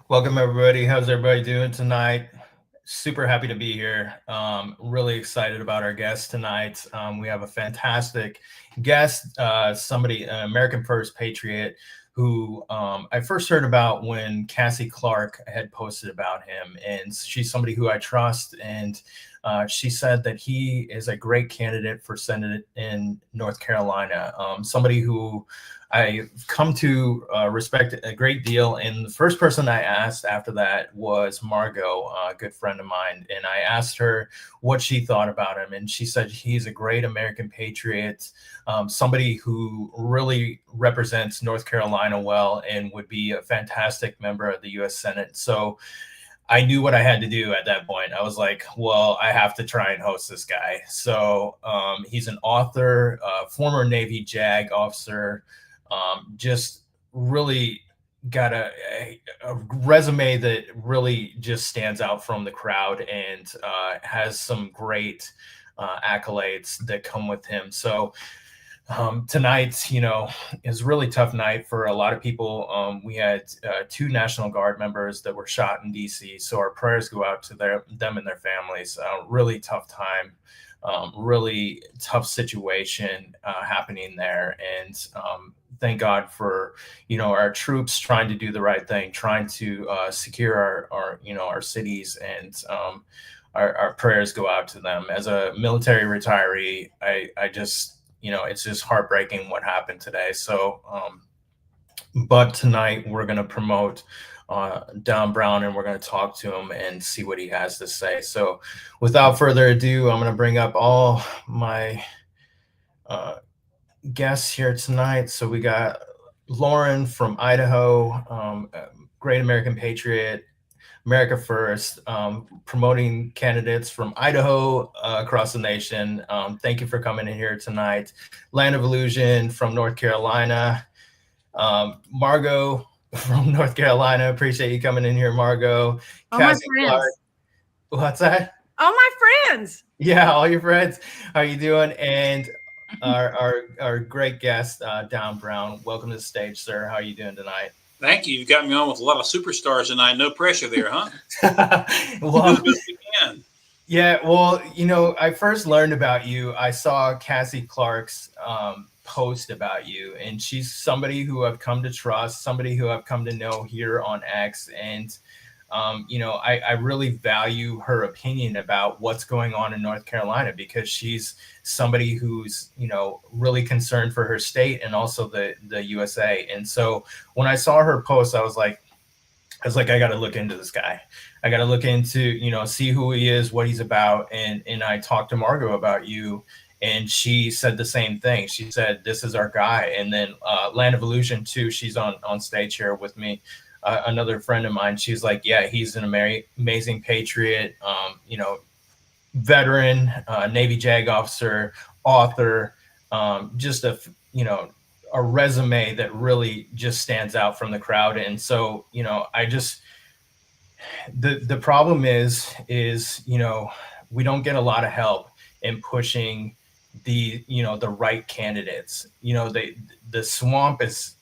Welcome, everybody. How's everybody doing tonight? Super happy to be here. Really excited about our guest tonight. We have a fantastic guest, somebody, an American First Patriot, who I first heard about when Cassie Clark had posted about him. And she's somebody who I trust. And she said that he is a great candidate for Senate in North Carolina, somebody who I've come to respect a great deal. And the first person I asked after that was Margot, a good friend of mine. And I asked her what she thought about him. And she said he's a great American patriot, somebody who really represents North Carolina well and would be a fantastic member of the U.S. Senate. So I knew what I had to do at that point. I was like, well, I have to try and host this guy. So he's an author, former Navy JAG officer, just really got a resume that really just stands out from the crowd and has some great accolades that come with him. So tonight, is a really tough night for a lot of people. We had 2 National Guard members that were shot in DC. So our prayers go out to them and their families. Really tough time. Really tough situation happening there. And thank God for, our troops trying to do the right thing, trying to secure our cities, and our prayers go out to them. As a military retiree, I just, it's just heartbreaking what happened today. So, but tonight we're going to promote Don Brown, and we're going to talk to him and see what he has to say. So without further ado, I'm going to bring up all my guests here tonight. So we got Lauren from Idaho, great American patriot, America First, promoting candidates from Idaho across the nation. Thank you for coming in here tonight. Land of Illusion from North Carolina. Margot from North Carolina. Appreciate you coming in here, Margot. All Cassie my Clark. friends. What's that? All my friends. Yeah, all your friends. How are you doing? And our great guest, Don Brown. Welcome to the stage, sir. How are you doing tonight? Thank you. You've got me on with a lot of superstars tonight. No pressure there, huh? Well, yeah, well, I first learned about you. I saw Cassie Clark's post about you, and she's somebody who I've come to trust, somebody who I've come to know here on X. And I really value her opinion about what's going on in North Carolina, because she's somebody who's, really concerned for her state and also the USA. And so when I saw her post, I was like, I got to look into this guy. I got to look into, see who he is, what he's about. And I talked to Margot about you, and she said the same thing. She said, this is our guy. And then Land of Illusion too, she's on stage here with me. Another friend of mine, she's like, yeah, he's an amazing patriot, veteran, Navy JAG officer, author, just a resume that really just stands out from the crowd. And so, The problem is we don't get a lot of help in pushing the right candidates. The swamp is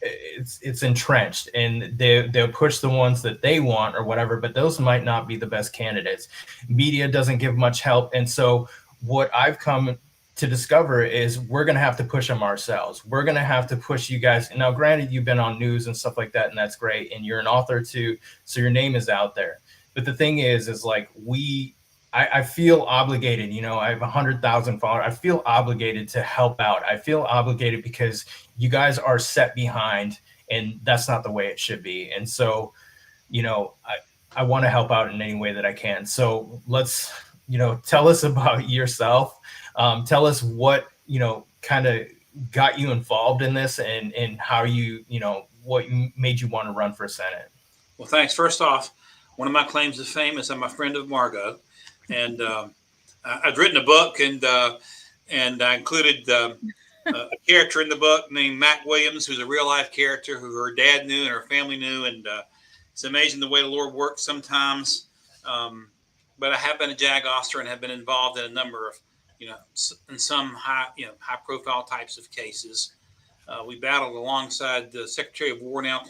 it's entrenched, and they'll push the ones that they want or whatever, but those might not be the best candidates. Media doesn't give much help, and so what I've come to discover is we're going to have to push them ourselves. We're going to have to push you guys. Now, granted, you've been on news and stuff like that, and that's great, and you're an author too, so your name is out there. But the thing is like I feel obligated. I have 100,000 followers. I feel obligated to help out. I feel obligated because you guys are set behind, and that's not the way it should be. And so, I want to help out in any way that I can. So let's, tell us about yourself. Tell us what, kind of got you involved in this, and how what made you want to run for Senate. Well, thanks. First off, one of my claims to fame is I'm a friend of Margot. And I've written a book, and I included a character in the book named Mac Williams, who's a real life character who her dad knew and her family knew. And it's amazing the way the Lord works sometimes. But I have been a JAG officer and have been involved in a number of, in some high profile types of cases. We battled alongside the Secretary of War now,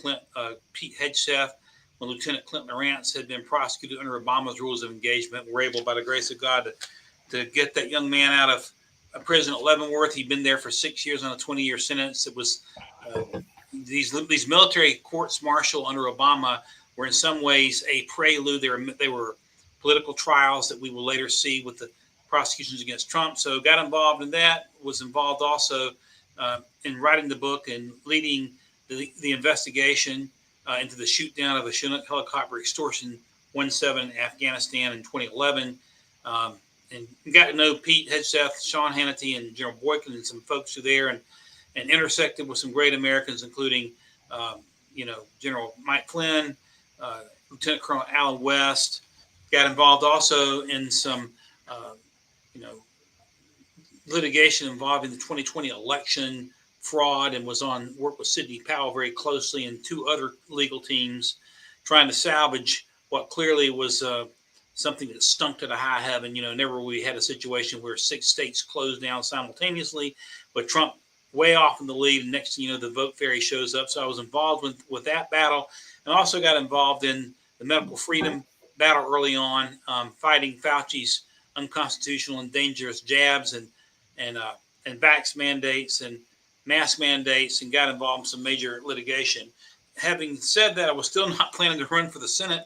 Pete Hegseth. When Lieutenant Clint Lawrence had been prosecuted under Obama's rules of engagement, we're able, by the grace of God, to get that young man out of prison at Leavenworth. He'd been there for 6 years on a 20-year sentence. It was these military courts martial under Obama were in some ways a prelude. They were political trials that we will later see with the prosecutions against Trump. So got involved in that. Was involved also in writing the book and leading the investigation into the shoot down of a Chinook helicopter extortion 17 in Afghanistan in 2011. And got to know Pete Hegseth, Sean Hannity, and General Boykin and some folks who are there, and intersected with some great Americans, including, General Mike Flynn, Lieutenant Colonel Alan West. Got involved also in some, litigation involving the 2020 election fraud, and worked with Sidney Powell very closely and two other legal teams trying to salvage what clearly was something that stunk to the high heaven. Never we had a situation where 6 states closed down simultaneously, but Trump way off in the lead. And next thing you know, the vote fairy shows up. So I was involved with that battle, and also got involved in the medical freedom battle early on, fighting Fauci's unconstitutional and dangerous jabs and vax mandates and mask mandates, and got involved in some major litigation. Having said that, I was still not planning to run for the Senate.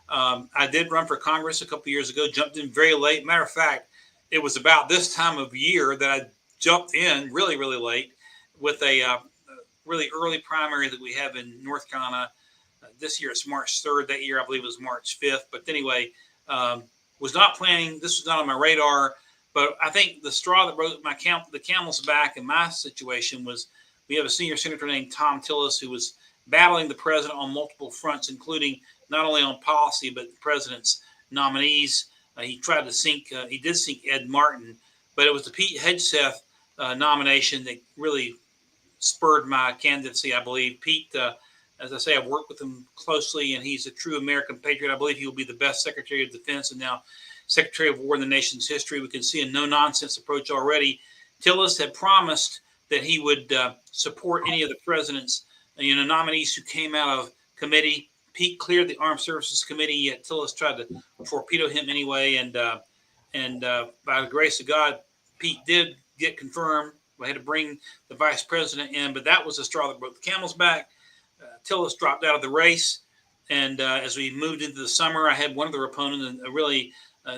I did run for Congress a couple of years ago, jumped in very late. Matter of fact, it was about this time of year that I jumped in really, really late with a really early primary that we have in North Carolina. This year it's March 3rd. That year I believe it was March 5th. But anyway, was not planning. This was not on my radar. But I think the straw that broke the camel's back in my situation was we have a senior senator named Thom Tillis who was battling the president on multiple fronts, including not only on policy, but the president's nominees. He did sink Ed Martin, but it was the Pete Hegseth nomination that really spurred my candidacy, I believe. Pete, as I say, I've worked with him closely, and he's a true American patriot. I believe he will be the best Secretary of Defense and now Secretary of War in the nation's history. We can see a no-nonsense approach already. Tillis had promised that he would support any of the president's nominees who came out of committee. Pete cleared the Armed Services Committee, yet Tillis tried to torpedo him anyway. And by the grace of God, Pete did get confirmed. We had to bring the vice president in, but that was the straw that broke the camel's back. Tillis dropped out of the race. And as we moved into the summer, I had one of the opponents, a really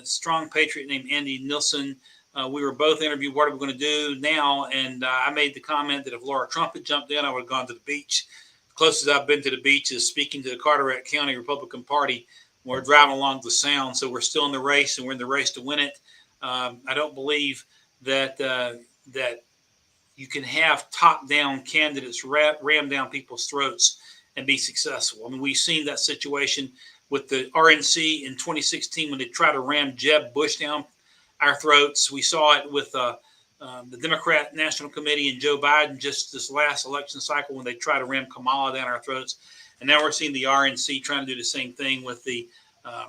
strong patriot named Andy Nilsson. We were both interviewed, what are we going to do now? And I made the comment that if Laura Trump had jumped in, I would have gone to the beach. The closest I've been to the beach is speaking to the Carteret County Republican Party. We're driving along the Sound, so we're still in the race, and we're in the race to win it. I don't believe that that you can have top-down candidates ram down people's throats and be successful. I mean, we've seen that situation with the RNC in 2016 when they tried to ram Jeb Bush down our throats. We saw it with the Democrat National Committee and Joe Biden just this last election cycle when they tried to ram Kamala down our throats. And now we're seeing the RNC trying to do the same thing with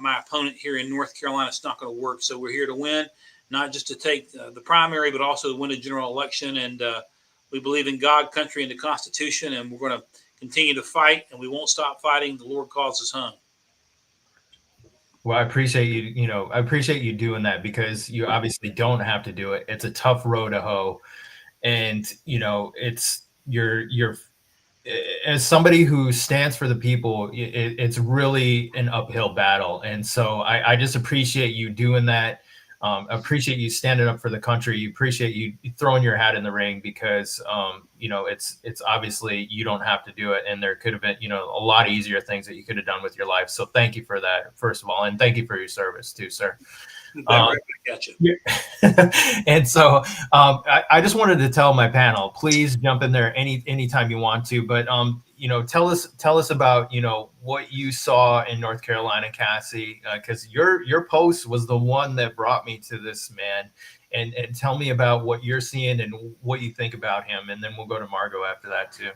my opponent here in North Carolina. It's not going to work. So we're here to win, not just to take the primary, but also to win a general election. And we believe in God, country, and the Constitution, and we're going to continue to fight, and we won't stop fighting. The Lord calls us home. Well, I appreciate you. I appreciate you doing that, because you obviously don't have to do it. It's a tough road to hoe, and it's you're as somebody who stands for the people, it's really an uphill battle. And so I just appreciate you doing that. Appreciate you standing up for the country. You appreciate you throwing your hat in the ring, because it's obviously you don't have to do it, and there could have been a lot easier things that you could have done with your life. So thank you for that, first of all, and thank you for your service too, sir. Gotcha. And so I just wanted to tell my panel, please jump in there anytime you want to, but tell us about what you saw in North Carolina, Cassie, because your post was the one that brought me to this man, and tell me about what you're seeing and what you think about him, and then we'll go to Margot after that too.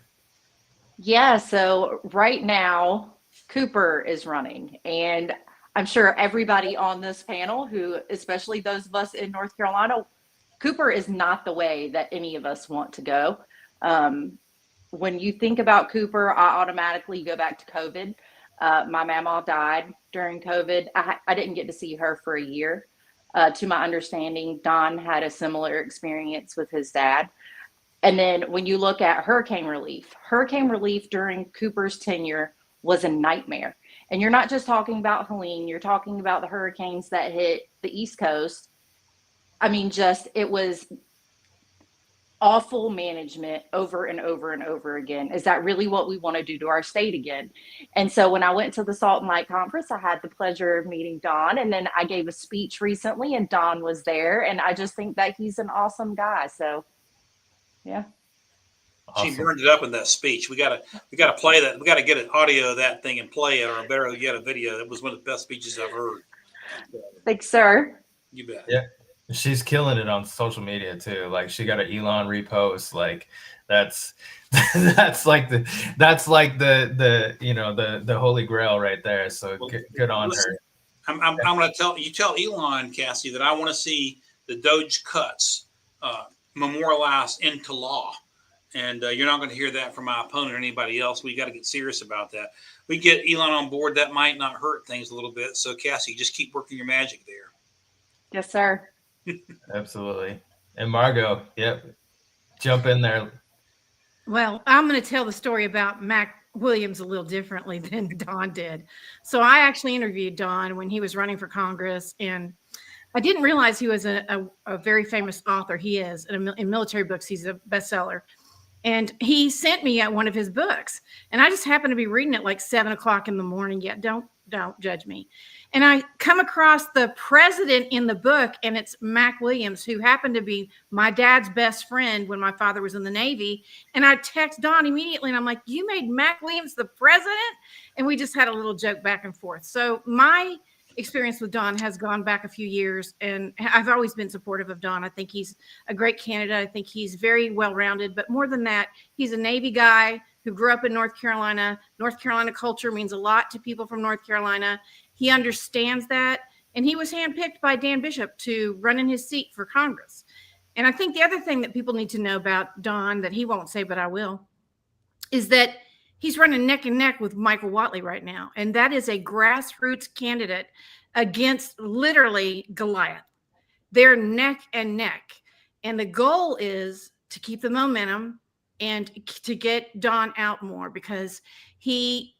Yeah, so right now Cooper is running, and I'm sure everybody on this panel, who, especially those of us in North Carolina, Cooper is not the way that any of us want to go. When you think about Cooper, I automatically go back to COVID. My mama died during COVID. I didn't get to see her for a year. To my understanding, Don had a similar experience with his dad. And then when you look at hurricane relief during Cooper's tenure was a nightmare. And you're not just talking about Helene, you're talking about the hurricanes that hit the East Coast. I mean, it was awful management over and over and over again. Is that really what we want to do to our state again? And so when I went to the Salt and Light Conference, I had the pleasure of meeting Don, and then I gave a speech recently and Don was there, and I just think that he's an awesome guy. So, yeah. Awesome. She burned it up in that speech. We gotta play that. We gotta get an audio of that thing and play it, or better yet, a video. It was one of the best speeches I've heard. Thanks, sir. You bet. Yeah, she's killing it on social media too. Like, she got an Elon repost. Like, that's like the holy grail right there. So good on her. I'm going to tell Elon, Cassie, that I want to see the Doge cuts memorialized into law. And you're not going to hear that from my opponent or anybody else. We got to get serious about that. We get Elon on board. That might not hurt things a little bit. So, Cassie, just keep working your magic there. Yes, sir. Absolutely. And Margot, yep, jump in there. Well, I'm going to tell the story about Mac Williams a little differently than Don did. So I actually interviewed Don when he was running for Congress, and I didn't realize he was a very famous author. He is in military books. He's a bestseller. And he sent me one of his books, and I just happened to be reading it like 7 o'clock in the morning. Yeah, don't judge me. And I come across the president in the book, and it's Mac Williams, who happened to be my dad's best friend when my father was in the Navy. And I text Don immediately, and I'm like, "You made Mac Williams the president?" And we just had a little joke back and forth. So my experience with Don has gone back a few years, and I've always been supportive of Don. I think he's a great candidate. I think he's very well-rounded, but more than that, he's a Navy guy who grew up in North Carolina. North Carolina culture means a lot to people from North Carolina. He understands that, and he was handpicked by Dan Bishop to run in his seat for Congress. And I think the other thing that people need to know about Don that he won't say, but I will, is that he's running neck and neck with Michael Whatley right now. And that is a grassroots candidate against literally Goliath. They're neck and neck. And the goal is to keep the momentum and to get Don out more, because he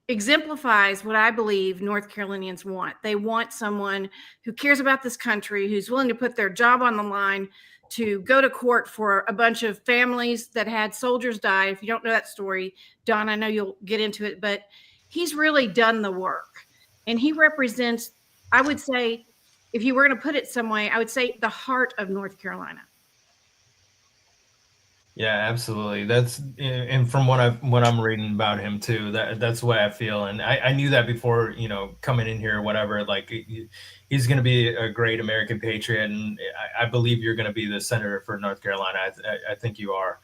exemplifies what I believe North Carolinians want. They want someone who cares about this country, who's willing to put their job on the line, to go to court for a bunch of families that had soldiers die. If you don't know that story, Don, I know you'll get into it, but he's really done the work. And he represents, I would say, if you were going to put it some way, I would say the heart of North Carolina. Yeah, absolutely. That's, and from what I'm reading about him too, that's the way I feel. And I knew that before, coming in here or whatever. Like, he's going to be a great American patriot, and I believe you're going to be the senator for North Carolina. I think you are.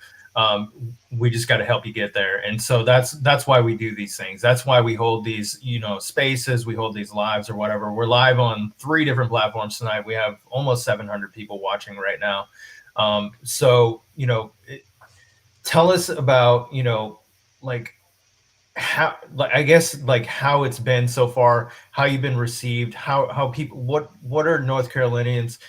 We just got to help you get there. And so that's why we do these things. That's why we hold these, spaces, we hold these lives or whatever. We're live on 3 different platforms tonight. We have almost 700 people watching right now. Tell us about, how, I guess, how it's been so far, how you've been received, how people, what are North Carolinians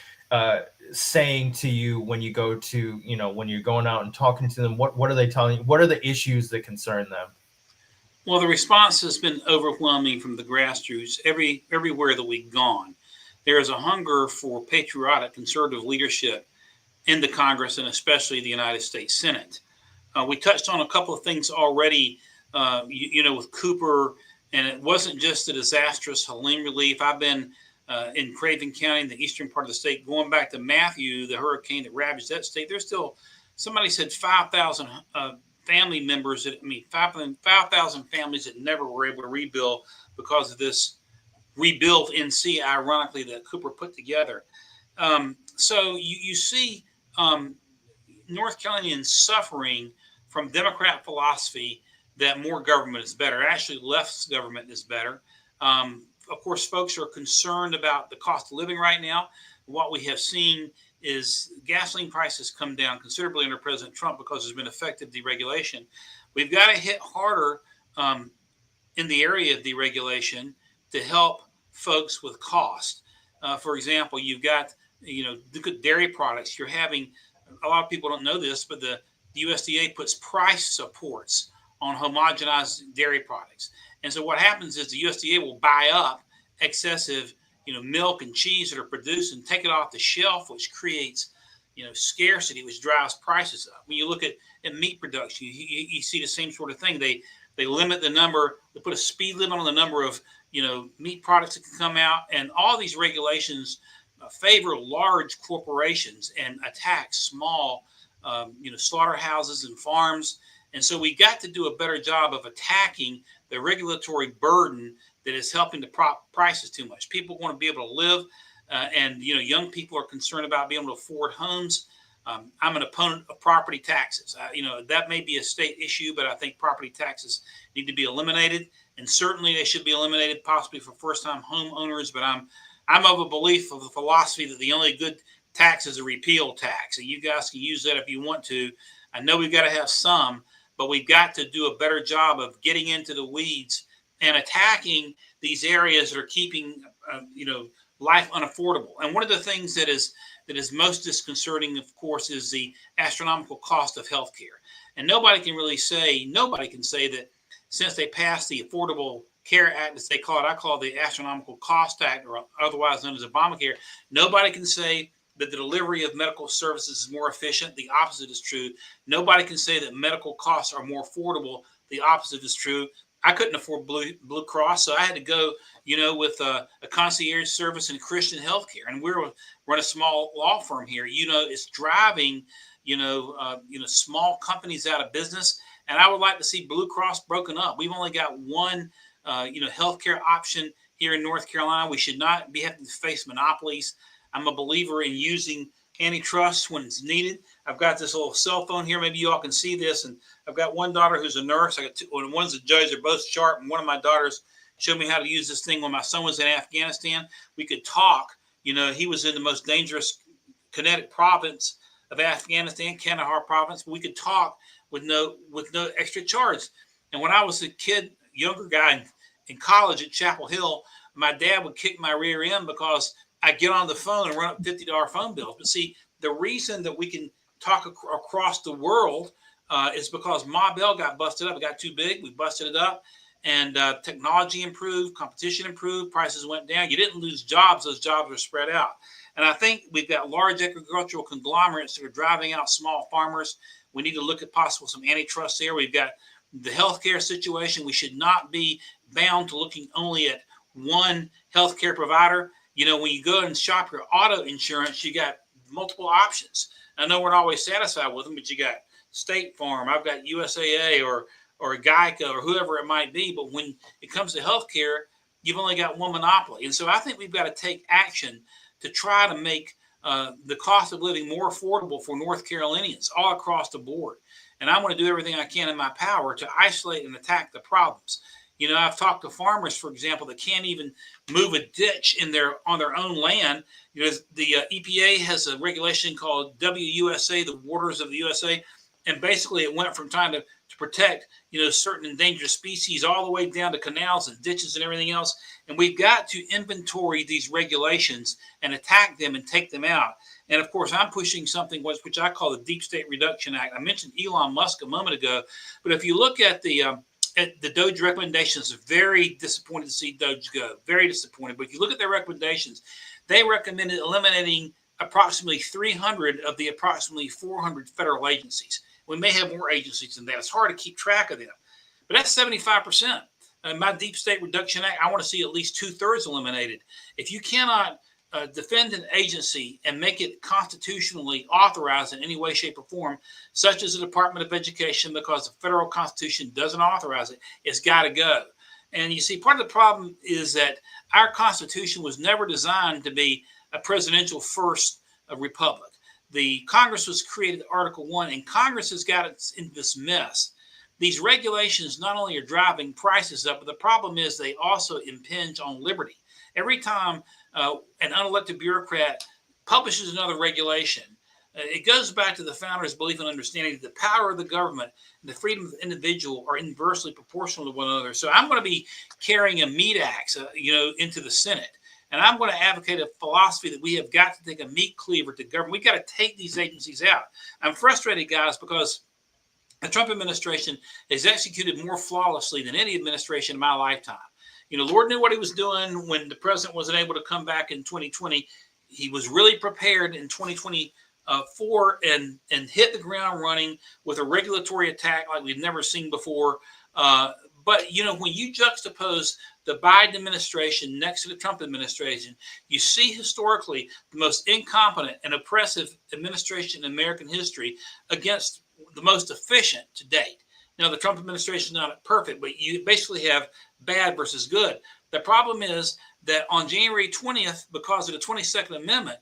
saying to you when you go to, when you're going out and talking to them? What are they telling you? What are the issues that concern them? Well, the response has been overwhelming from the grassroots. Everywhere that we've gone, there is a hunger for patriotic conservative leadership in the Congress and especially the United States Senate. We touched on a couple of things already, with Cooper, and it wasn't just the disastrous Helene relief. I've been in Craven County, in the eastern part of the state, going back to Matthew, the hurricane that ravaged that state. There's still, somebody said 5,000 family members, 5,000 families that never were able to rebuild because of this rebuild NC, ironically, that Cooper put together. So you see North Carolinians suffering from Democrat philosophy that more government is better. Actually, left's government is better. Of course, folks are concerned about the cost of living right now. What we have seen is gasoline prices come down considerably under President Trump because there's been effective deregulation. We've got to hit harder in the area of deregulation to help folks with cost. For example, you've got, look at dairy products. You're having, a lot of people don't know this, but the USDA puts price supports on homogenized dairy products. And so what happens is the USDA will buy up excessive, milk and cheese that are produced and take it off the shelf, which creates, scarcity, which drives prices up. When you look at meat production, you see the same sort of thing. They limit the number, they put a speed limit on the number of, meat products that can come out. And all these regulations favor large corporations and attack small, slaughterhouses and farms. And so we got to do a better job of attacking the regulatory burden that is helping to prop prices too much. People want to be able to live, and young people are concerned about being able to afford homes. I'm an opponent of property taxes. That may be a state issue, but I think property taxes need to be eliminated, and certainly they should be eliminated, possibly for first-time homeowners. But I'm of a belief of the philosophy that the only good tax is a repeal tax, and you guys can use that if you want to. I know we've got to have some, but we've got to do a better job of getting into the weeds and attacking these areas that are keeping, life unaffordable. And one of the things that is most disconcerting, of course, is the astronomical cost of healthcare. And nobody can say that since they passed the Affordable Care Act, as they call it, I call it the Astronomical Cost Act, or otherwise known as Obamacare, nobody can say that the delivery of medical services is more efficient. The opposite is true. Nobody can say that medical costs are more affordable. The opposite is true. I couldn't afford Blue Cross, so I had to go, with a concierge service and Christian healthcare. And we're a small law firm here. It's driving, small companies out of business. And I would like to see Blue Cross broken up. We've only got one, healthcare option here in North Carolina. We should not be having to face monopolies. I'm a believer in using antitrust when it's needed. I've got this little cell phone here. Maybe you all can see this. And I've got one daughter who's a nurse. I got two, and one's a judge. They're both sharp. And one of my daughters showed me how to use this thing when my son was in Afghanistan. We could talk. He was in the most dangerous kinetic province of Afghanistan, Kandahar province. But we could talk with no extra charge. And when I was a kid, younger guy in college at Chapel Hill, my dad would kick my rear end because I get on the phone and run up $50 phone bills. But see, the reason that we can talk across the world is because Ma Bell got busted up. It got too big. We busted it up, and technology improved, competition improved, prices went down. You didn't lose jobs. Those jobs were spread out. And I think we've got large agricultural conglomerates that are driving out small farmers. We need to look at possible some antitrust there. We've got the healthcare situation. We should not be bound to looking only at one healthcare provider. When you go and shop your auto insurance, you got multiple options. I know we're not always satisfied with them, but you got State Farm, I've got USAA or Geico or whoever it might be. But when it comes to healthcare, you've only got one monopoly. And so I think we've got to take action to try to make the cost of living more affordable for North Carolinians all across the board. and I'm going to do everything I can in my power to isolate and attack the problems. You know, I've talked to farmers, for example, that can't even move a ditch on their own land. You know, the EPA has a regulation called WUSA, the Waters of the USA, and basically it went from trying to protect, you know, certain endangered species all the way down to canals and ditches and everything else. And we've got to inventory these regulations and attack them and take them out. And of course, I'm pushing something which I call the Deep State Reduction Act. I mentioned Elon Musk a moment ago, but if you look at the DOJ recommendations, very disappointed to see DOJ go. Very disappointed. But if you look at their recommendations, they recommended eliminating approximately 300 of the approximately 400 federal agencies. We may have more agencies than that. It's hard to keep track of them. But that's 75%. In my Deep State Reduction Act, I want to see at least 2/3 eliminated. If you cannot defend an agency and make it constitutionally authorized in any way, shape, or form, such as the Department of Education, because the federal Constitution doesn't authorize it, it's got to go. And you see, part of the problem is that our Constitution was never designed to be a presidential first republic. The Congress was created Article 1, and Congress has got us in this mess. These regulations not only are driving prices up, but the problem is they also impinge on liberty. Every time an unelected bureaucrat publishes another regulation, it goes back to the founders' belief and understanding that the power of the government and the freedom of the individual are inversely proportional to one another. So I'm going to be carrying a meat axe, into the Senate. And I'm going to advocate a philosophy that we have got to take a meat cleaver to government. We've got to take these agencies out. I'm frustrated, guys, because the Trump administration has executed more flawlessly than any administration in my lifetime. You know, Lord knew what he was doing when the president wasn't able to come back in 2020. He was really prepared in 2024 and hit the ground running with a regulatory attack like we've never seen before. But, you know, when you juxtapose the Biden administration next to the Trump administration, you see historically the most incompetent and oppressive administration in American history against the most efficient to date. Now, the Trump administration is not perfect, but you basically have bad versus good. The problem is that on January 20th, because of the 22nd Amendment,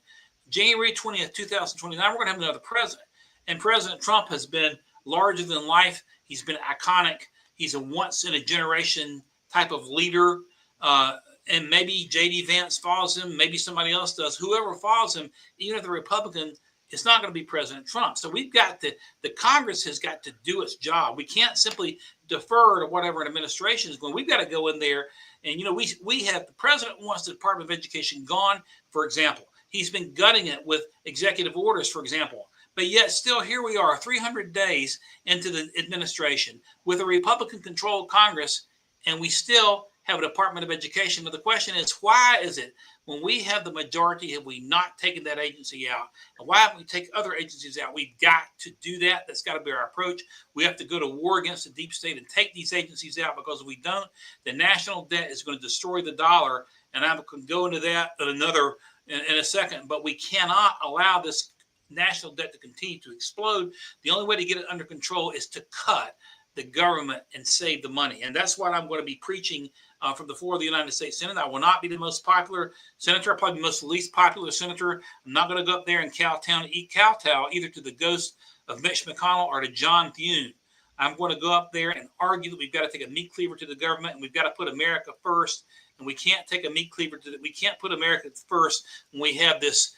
January 20th, 2029, we're going to have another president. And President Trump has been larger than life. He's been iconic. He's a once-in-a-generation type of leader. And maybe J.D. Vance follows him. Maybe somebody else does. Whoever follows him, even if the Republican, it's not going to be President Trump. So we've got the Congress has got to do its job. We can't simply defer to whatever an administration is going. We've got to go in there. And, you know, we have the president wants the Department of Education gone, for example. He's been gutting it with executive orders, for example. But yet still here we are 300 days into the administration with a Republican-controlled Congress, and we still have a Department of Education. But the question is, why is it when we have the majority, have we not taken that agency out? And why haven't we taken other agencies out? We've got to do that. That's got to be our approach. We have to go to war against the deep state and take these agencies out, because if we don't, the national debt is going to destroy the dollar. And I'm going to go into that in a second. But we cannot allow this national debt to continue to explode. The only way to get it under control is to cut the government and save the money. And that's what I'm going to be preaching from the floor of the United States Senate. I will not be the most popular senator. I'll probably be the least popular senator. I'm not going to go up there in Cowtown and eat kowtow either to the ghost of Mitch McConnell or to John Thune. I'm going to go up there and argue that we've got to take a meat cleaver to the government, and we've got to put America first. And we can't take a meat cleaver we can't put America first when we have this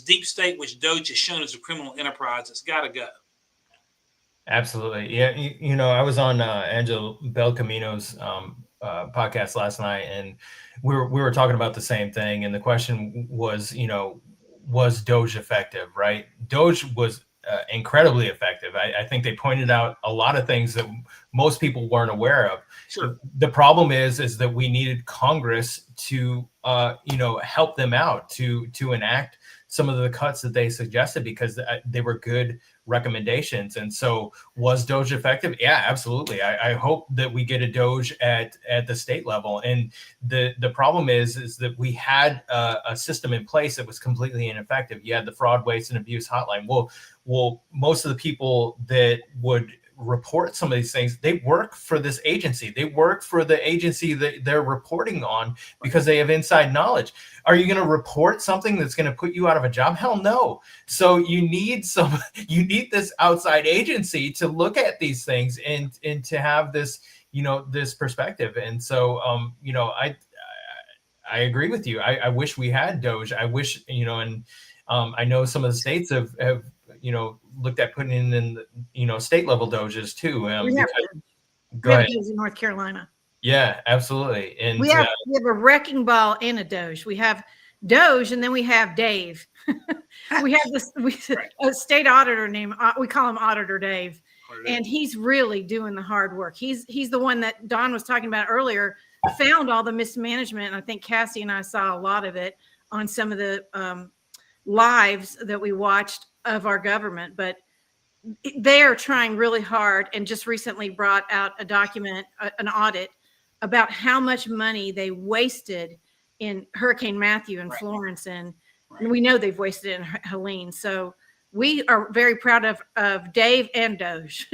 deep state, which DOJ has shown as a criminal enterprise. It's got to go. Absolutely. Yeah. You know, I was on Angela Belcamino's podcast last night, and we were talking about the same thing. And the question was, you know, was DOJ effective, right? DOJ was incredibly effective. I think they pointed out a lot of things that most people weren't aware of. Sure. The problem is that we needed Congress to, help them out, to enact some of the cuts that they suggested, because they were good recommendations. And so, was DOJ effective? Yeah, absolutely. I hope that we get a DOJ at the state level. And the problem is that we had a system in place that was completely ineffective. You had the fraud, waste, and abuse hotline. Well, most of the people that would report some of these things, they work for this agency. They work for the agency that they're reporting on because they have inside knowledge. Are you going to report something that's going to put you out of a job? Hell no. So you need this outside agency to look at these things and to have this, this perspective. And so, I agree with you. I wish we had Doge. I wish, and I know some of the states have looked at putting in state level Doges too. Go ahead. In North Carolina. Yeah, absolutely. And we have a wrecking ball and a Doge. We have Doge, and then we have Dave. We have a state auditor named, we call him Auditor Dave, and he's really doing the hard work. He's the one that Don was talking about earlier, found all the mismanagement. And I think Cassie and I saw a lot of it on some of the lives that we watched of our government. But they are trying really hard, and just recently brought out a document, an audit about how much money they wasted in Hurricane Matthew and Florence, and we know they've wasted it in Helene. So we are very proud of Dave and Doge.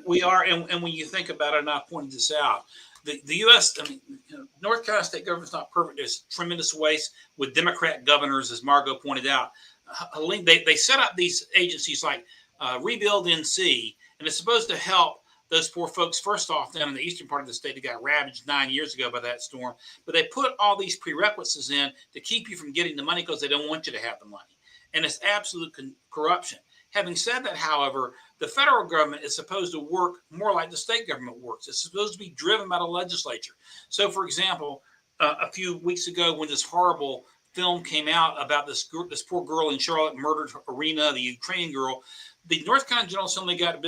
We are, and when you think about it, and I pointed this out, the U.S., North Carolina state government's not perfect. There's tremendous waste with Democrat governors, as Margot pointed out. Helene, they set up these agencies like Rebuild NC, and it's supposed to help those poor folks, first off, down in the eastern part of the state that got ravaged 9 years ago by that storm. But they put all these prerequisites in to keep you from getting the money because they don't want you to have the money. And it's absolute corruption. Having said that, however, the federal government is supposed to work more like the state government works. It's supposed to be driven by the legislature. So, for example, a few weeks ago when this horrible film came out about this poor girl in Charlotte murdered Irina, the Ukrainian girl, the North Carolina General Assembly got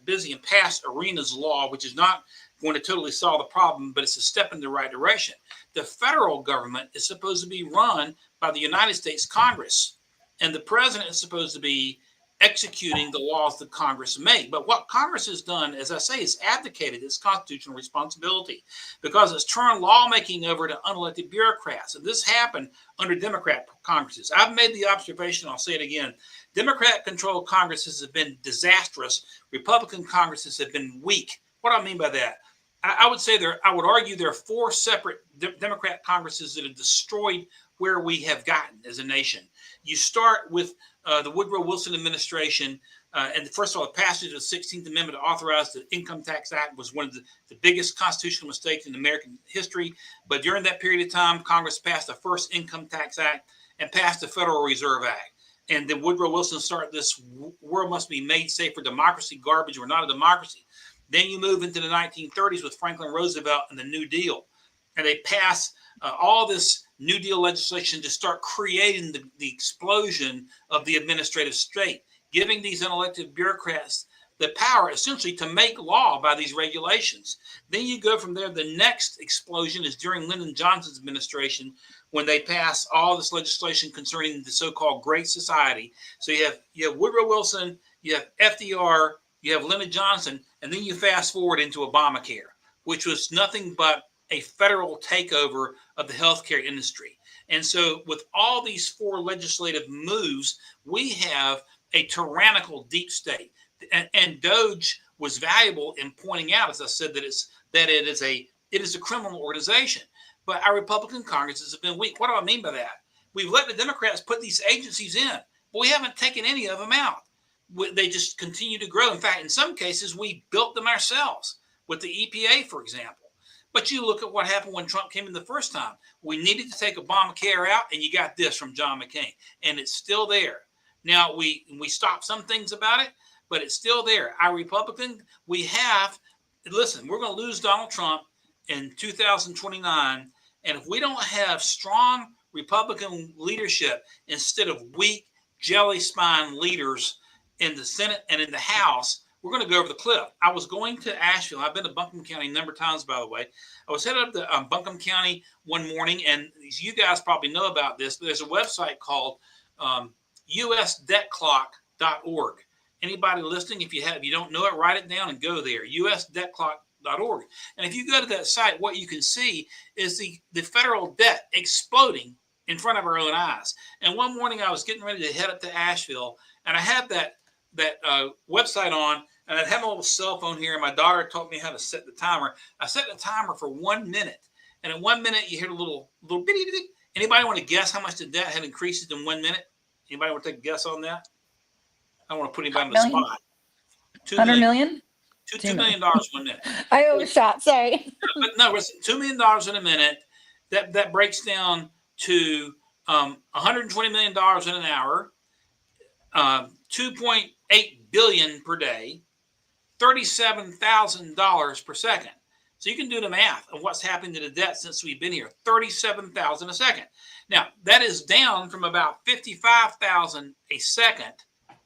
busy and passed Irina's law, which is not going to totally solve the problem, but it's a step in the right direction. The federal government is supposed to be run by the United States Congress, and the president is supposed to be executing the laws that Congress make. But what Congress has done, as I say, is abdicated its constitutional responsibility because it's turned lawmaking over to unelected bureaucrats. And this happened under Democrat Congresses. I've made the observation, I'll say it again, Democrat-controlled Congresses have been disastrous. Republican Congresses have been weak. What do I mean by that? I would argue there are four separate Democrat Congresses that have destroyed where we have gotten as a nation. You start with the Woodrow Wilson administration, and first of all, the passage of the 16th Amendment to authorize the Income Tax Act was one of the biggest constitutional mistakes in American history. But during that period of time, Congress passed the first Income Tax Act and passed the Federal Reserve Act. And then Woodrow Wilson started this world must be made safe for democracy garbage. We're not a democracy. Then you move into the 1930s with Franklin Roosevelt and the New Deal. And they pass all this New Deal legislation to start creating the explosion of the administrative state, giving these unelected bureaucrats the power essentially to make law by these regulations. Then you go from there. The next explosion is during Lyndon Johnson's administration when they pass all this legislation concerning the so-called Great Society. So you have Woodrow Wilson, you have FDR, you have Lyndon Johnson, and then you fast forward into Obamacare, which was nothing but a federal takeover of the healthcare industry. And so with all these four legislative moves, we have a tyrannical deep state. And Doge was valuable in pointing out, as I said, that it is a criminal organization. But our Republican Congresses have been weak. What do I mean by that? We've let the Democrats put these agencies in, but we haven't taken any of them out. They just continue to grow. In fact, in some cases, we built them ourselves with the EPA, for example. But you look at what happened when Trump came in the first time. We needed to take Obamacare out, and you got this from John McCain, and it's still there. Now, we stopped some things about it, but it's still there. Our Republican, listen, we're going to lose Donald Trump in 2029, and if we don't have strong Republican leadership instead of weak jelly spine leaders in the Senate and in the House, we're going to go over the cliff. I was going to Asheville. I've been to Buncombe County a number of times, by the way. I was headed up to Buncombe County one morning, and you guys probably know about this, but there's a website called usdebtclock.org. Anybody listening, if you don't know it, write it down and go there, usdebtclock.org. And if you go to that site, what you can see is the federal debt exploding in front of our own eyes. And one morning I was getting ready to head up to Asheville, and I had that website on, and I'd have my little cell phone here, and my daughter taught me how to set the timer. I set the timer for 1 minute, and in 1 minute you hear a little bitty. Anybody want to guess how much the debt had increased in 1 minute? Anybody want to take a guess on that? I don't want to put anybody on the Million? spot. 100 million? $2 million 1 minute. I overshot. Sorry. But no, it's $2 million in a minute. That breaks down to $120 million in an hour, 2.8 billion per day, $37,000 per second. So you can do the math of what's happened to the debt since we've been here. 37,000 a second. Now that is down from about 55,000 a second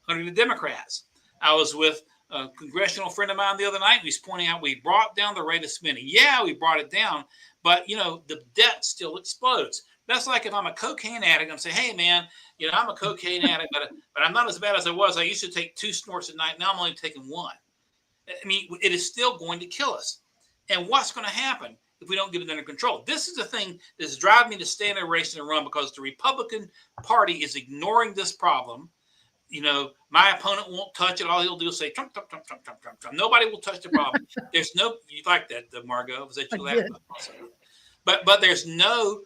under the Democrats. I was with a congressional friend of mine the other night. He was pointing out we brought down the rate of spending. Yeah, we brought it down, but the debt still explodes. That's like if I'm a cocaine addict, I'm saying, hey man, I'm a cocaine addict, but I'm not as bad as I was. I used to take 2 snorts a night. Now I'm only taking 1. I mean, it is still going to kill us. And what's going to happen if we don't get it under control? This is the thing that's driving me to stay in a race and run, because the Republican Party is ignoring this problem. My opponent won't touch it. All he'll do is say, Trump, Trump, Trump, Trump, Trump, Trump, Trump. Nobody will touch the problem. There's no, you like that, Margot? Was that you laughed about? But there's no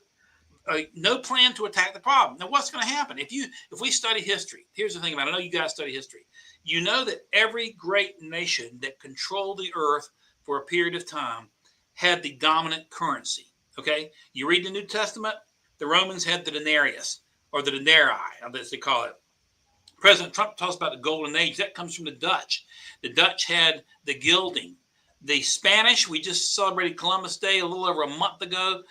plan to attack the problem. Now, what's going to happen if we study history? Here's the thing about it. I know you guys study history. You know that every great nation that controlled the earth for a period of time had the dominant currency. Okay, you read the New Testament. The Romans had the denarius, or the denarii, as they call it. President Trump talks about the golden age. That comes from the Dutch. The Dutch had the gilding. The Spanish, we just celebrated Columbus Day a little over a month ago,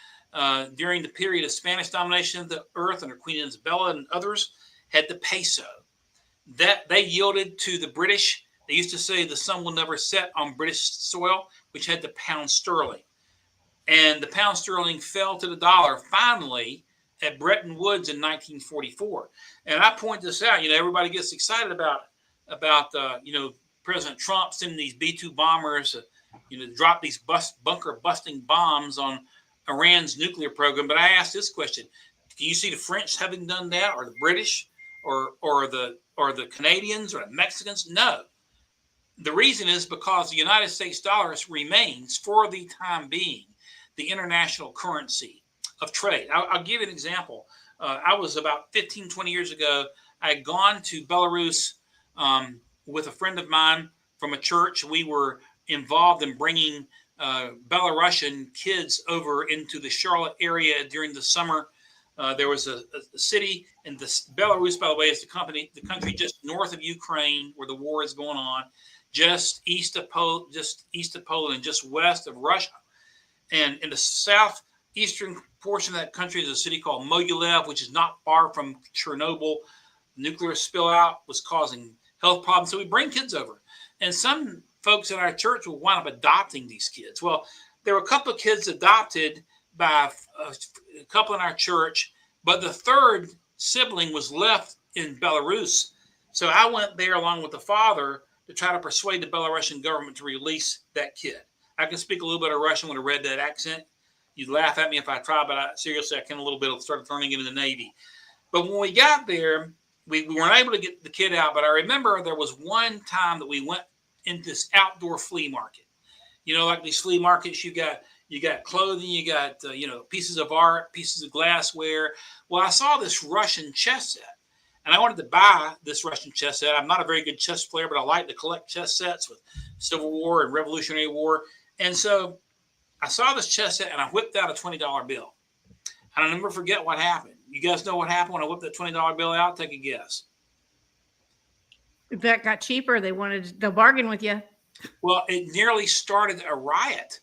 during the period of Spanish domination of the earth under Queen Isabella and others, had the peso. That they yielded to the British. They used to say the sun will never set on British soil, which had the pound sterling. And the pound sterling fell to the dollar finally at Bretton Woods in 1944. And I point this out, everybody gets excited about President Trump sending these B-2 bombers, drop these bunker busting bombs on Iran's nuclear program. But I ask this question: do you see the French having done that, or the British, or the Canadians, or the Mexicans? No. The reason is because the United States dollar remains, for the time being, the international currency of trade. I'll give you an example. I was about 15, 20 years ago. I had gone to Belarus with a friend of mine from a church. We were involved in bringing Belarusian kids over into the Charlotte area during the summer. There was a city, and Belarus, by the way, is the country just north of Ukraine, where the war is going on, just east of Poland, and just west of Russia. And in the southeastern portion of that country is a city called Mogilev, which is not far from Chernobyl. Nuclear spill out was causing health problems. So we bring kids over. And some folks in our church will wind up adopting these kids. Well, there were a couple of kids adopted by a couple in our church, but the third sibling was left in Belarus. So I went there along with the father to try to persuade the Belarusian government to release that kid. I can speak a little bit of Russian with a red dead accent. You'd laugh at me if I tried, but seriously, I can a little bit. I started learning it in the Navy. But when we got there, we weren't able to get the kid out. But I remember there was one time that we went into this outdoor flea market. Like these flea markets, you got clothing, you got pieces of art, pieces of glassware. Well, I saw this Russian chess set, and I wanted to buy this Russian chess set. I'm not a very good chess player, but I like to collect chess sets with Civil War and Revolutionary War. And so I saw this chess set, and I whipped out a $20 bill. And I'll never forget what happened. You guys know what happened when I whipped that $20 bill out? Take a guess. If that got cheaper, they'll bargain with you. Well, it nearly started a riot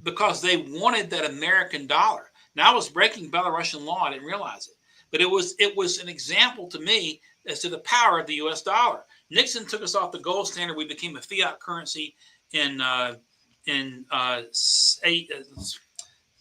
because they wanted that American dollar. Now, I was breaking Belarusian law. I didn't realize it. But it was an example to me as to the power of the U.S. dollar. Nixon took us off the gold standard. We became a fiat currency in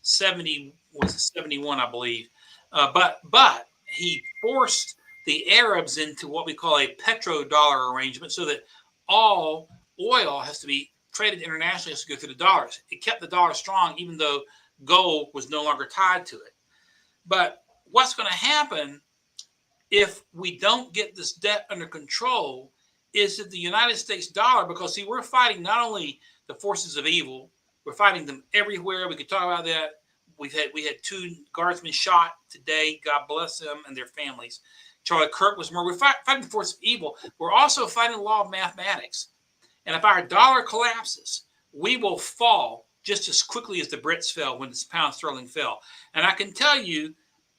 71, I believe. But he forced the Arabs into what we call a petrodollar arrangement, so that all oil has to be traded internationally, has to go through the dollars. It kept the dollar strong, even though gold was no longer tied to it. But what's going to happen if we don't get this debt under control is that the United States dollar, because see, we're fighting not only the forces of evil, we're fighting them everywhere. We could talk about that. We had 2 guardsmen shot today. God bless them and their families. Charlie Kirk was murdered. We're fighting the force of evil. We're also fighting the law of mathematics. And if our dollar collapses, we will fall just as quickly as the Brits fell when the pound sterling fell. And I can tell you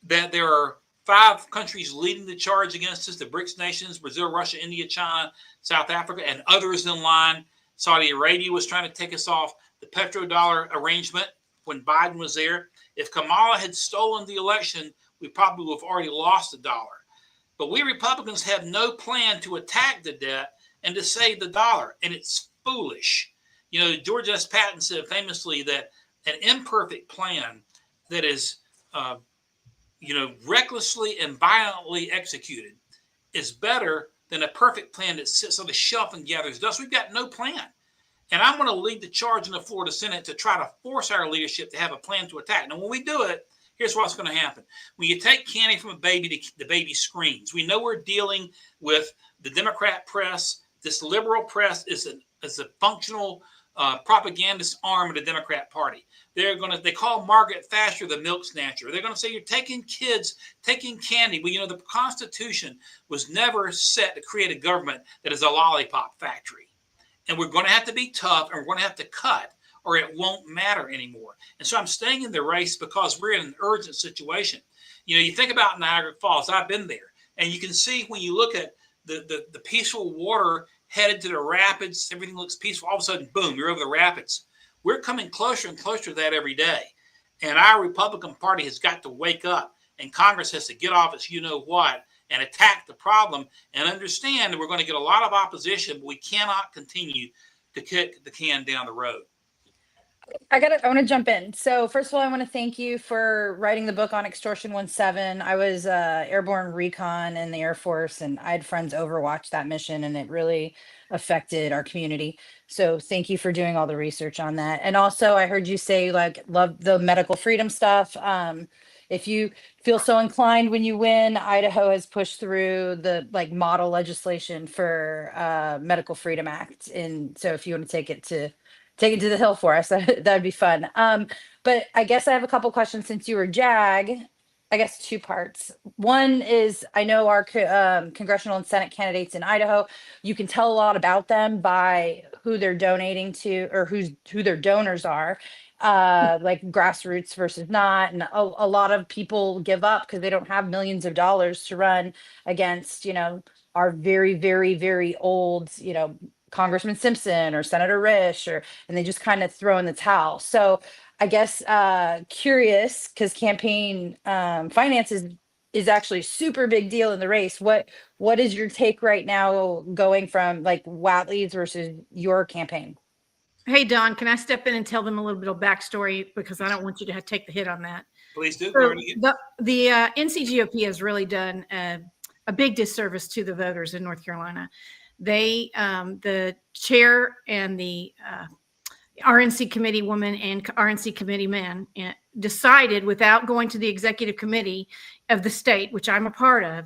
that there are 5 countries leading the charge against us: the BRICS nations, Brazil, Russia, India, China, South Africa, and others in line. Saudi Arabia was trying to take us off the petrodollar arrangement when Biden was there. If Kamala had stolen the election, we probably would have already lost the dollar. But we Republicans have no plan to attack the debt and to save the dollar. And it's foolish. You know, George S. Patton said famously that an imperfect plan that is, recklessly and violently executed is better than a perfect plan that sits on the shelf and gathers dust. We've got no plan. And I'm going to lead the charge in the Florida Senate to try to force our leadership to have a plan to attack. Now, when we do it, here's what's going to happen. When you take candy from a baby, the baby screams. We know we're dealing with the Democrat press. This liberal press is a functional propagandist arm of the Democrat Party. They call Margaret Thatcher the milk snatcher. They're going to say you're taking candy. Well, the Constitution was never set to create a government that is a lollipop factory. And we're going to have to be tough, and we're going to have to cut, or it won't matter anymore. And so I'm staying in the race because we're in an urgent situation. You think about Niagara Falls. I've been there. And you can see when you look at the peaceful water headed to the rapids, everything looks peaceful. All of a sudden, boom, you're over the rapids. We're coming closer and closer to that every day. And our Republican Party has got to wake up, and Congress has to get off its you-know-what and attack the problem and understand that we're going to get a lot of opposition, but we cannot continue to kick the can down the road. I want to jump in. So first of all, I want to thank you for writing the book on Extortion 17. I was airborne recon in the Air Force, and I had friends overwatch that mission, and it really affected our community. So thank you for doing all the research on that. And also I heard you say love the medical freedom stuff. If you feel so inclined when you win, Idaho has pushed through the model legislation for Medical Freedom Act. And so if you want to take it to the hill for us, that'd be fun. But I guess I have a couple questions since you were JAG. I guess 2 parts. One is, I know our congressional and Senate candidates in Idaho, you can tell a lot about them by who they're donating to, or who their donors are, like grassroots versus not. And a lot of people give up because they don't have millions of dollars to run against, our very, very, very old, Congressman Simpson or Senator Risch, and they just kind of throw in the towel. So I guess curious, because campaign finance is actually a super big deal in the race. What is your take right now going from Whatley's versus your campaign? Hey, Don, can I step in and tell them a little bit of backstory, because I don't want you to take the hit on that. Please do. So the NCGOP has really done a big disservice to the voters in North Carolina. They, the chair and the RNC committee woman and RNC committee man decided, without going to the executive committee of the state, which I'm a part of,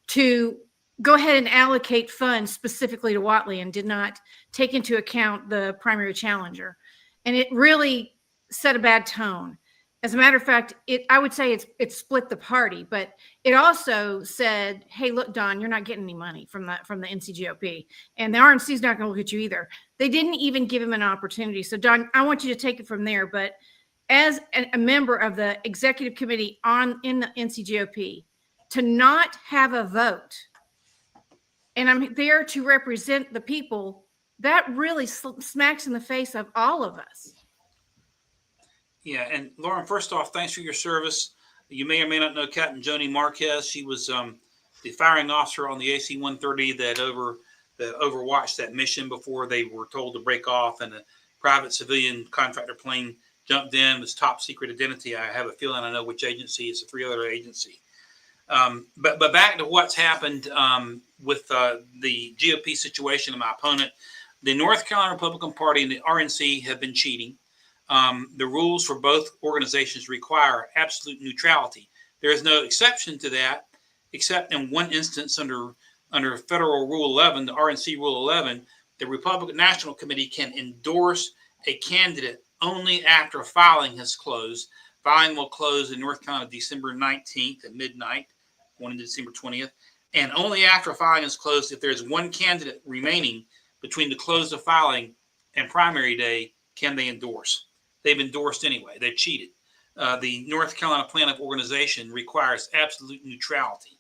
to go ahead and allocate funds specifically to Whatley, and did not take into account the primary challenger. And it really set a bad tone. As a matter of fact, I would say it split the party, but it also said, hey, look, Don, you're not getting any money from the NCGOP, and the RNC is not going to look at you either. They didn't even give him an opportunity. So, Don, I want you to take it from there. But as a member of the executive committee in the NCGOP, to not have a vote, and I'm there to represent the people, that really smacks in the face of all of us. Yeah, and Lauren, first off, thanks for your service. You may or may not know Captain Joni Marquez. She was the firing officer on the AC-130 that overwatched that mission before they were told to break off, and a private civilian contractor plane jumped in. Was top secret identity. I have a feeling I know which agency. It's a 3-letter agency. But back to what's happened with the GOP situation and my opponent. The North Carolina Republican Party and the RNC have been cheating. The rules for both organizations require absolute neutrality. There is no exception to that, except in one instance under under Federal Rule 11, the RNC Rule 11, the Republican National Committee can endorse a candidate only after filing has closed. Filing will close in North Carolina December 19th at midnight, going into December 20th. And only after filing is closed, if there's one candidate remaining between the close of filing and primary day, can they endorse. They've endorsed anyway. They've cheated. The North Carolina Plan of Organization requires absolute neutrality.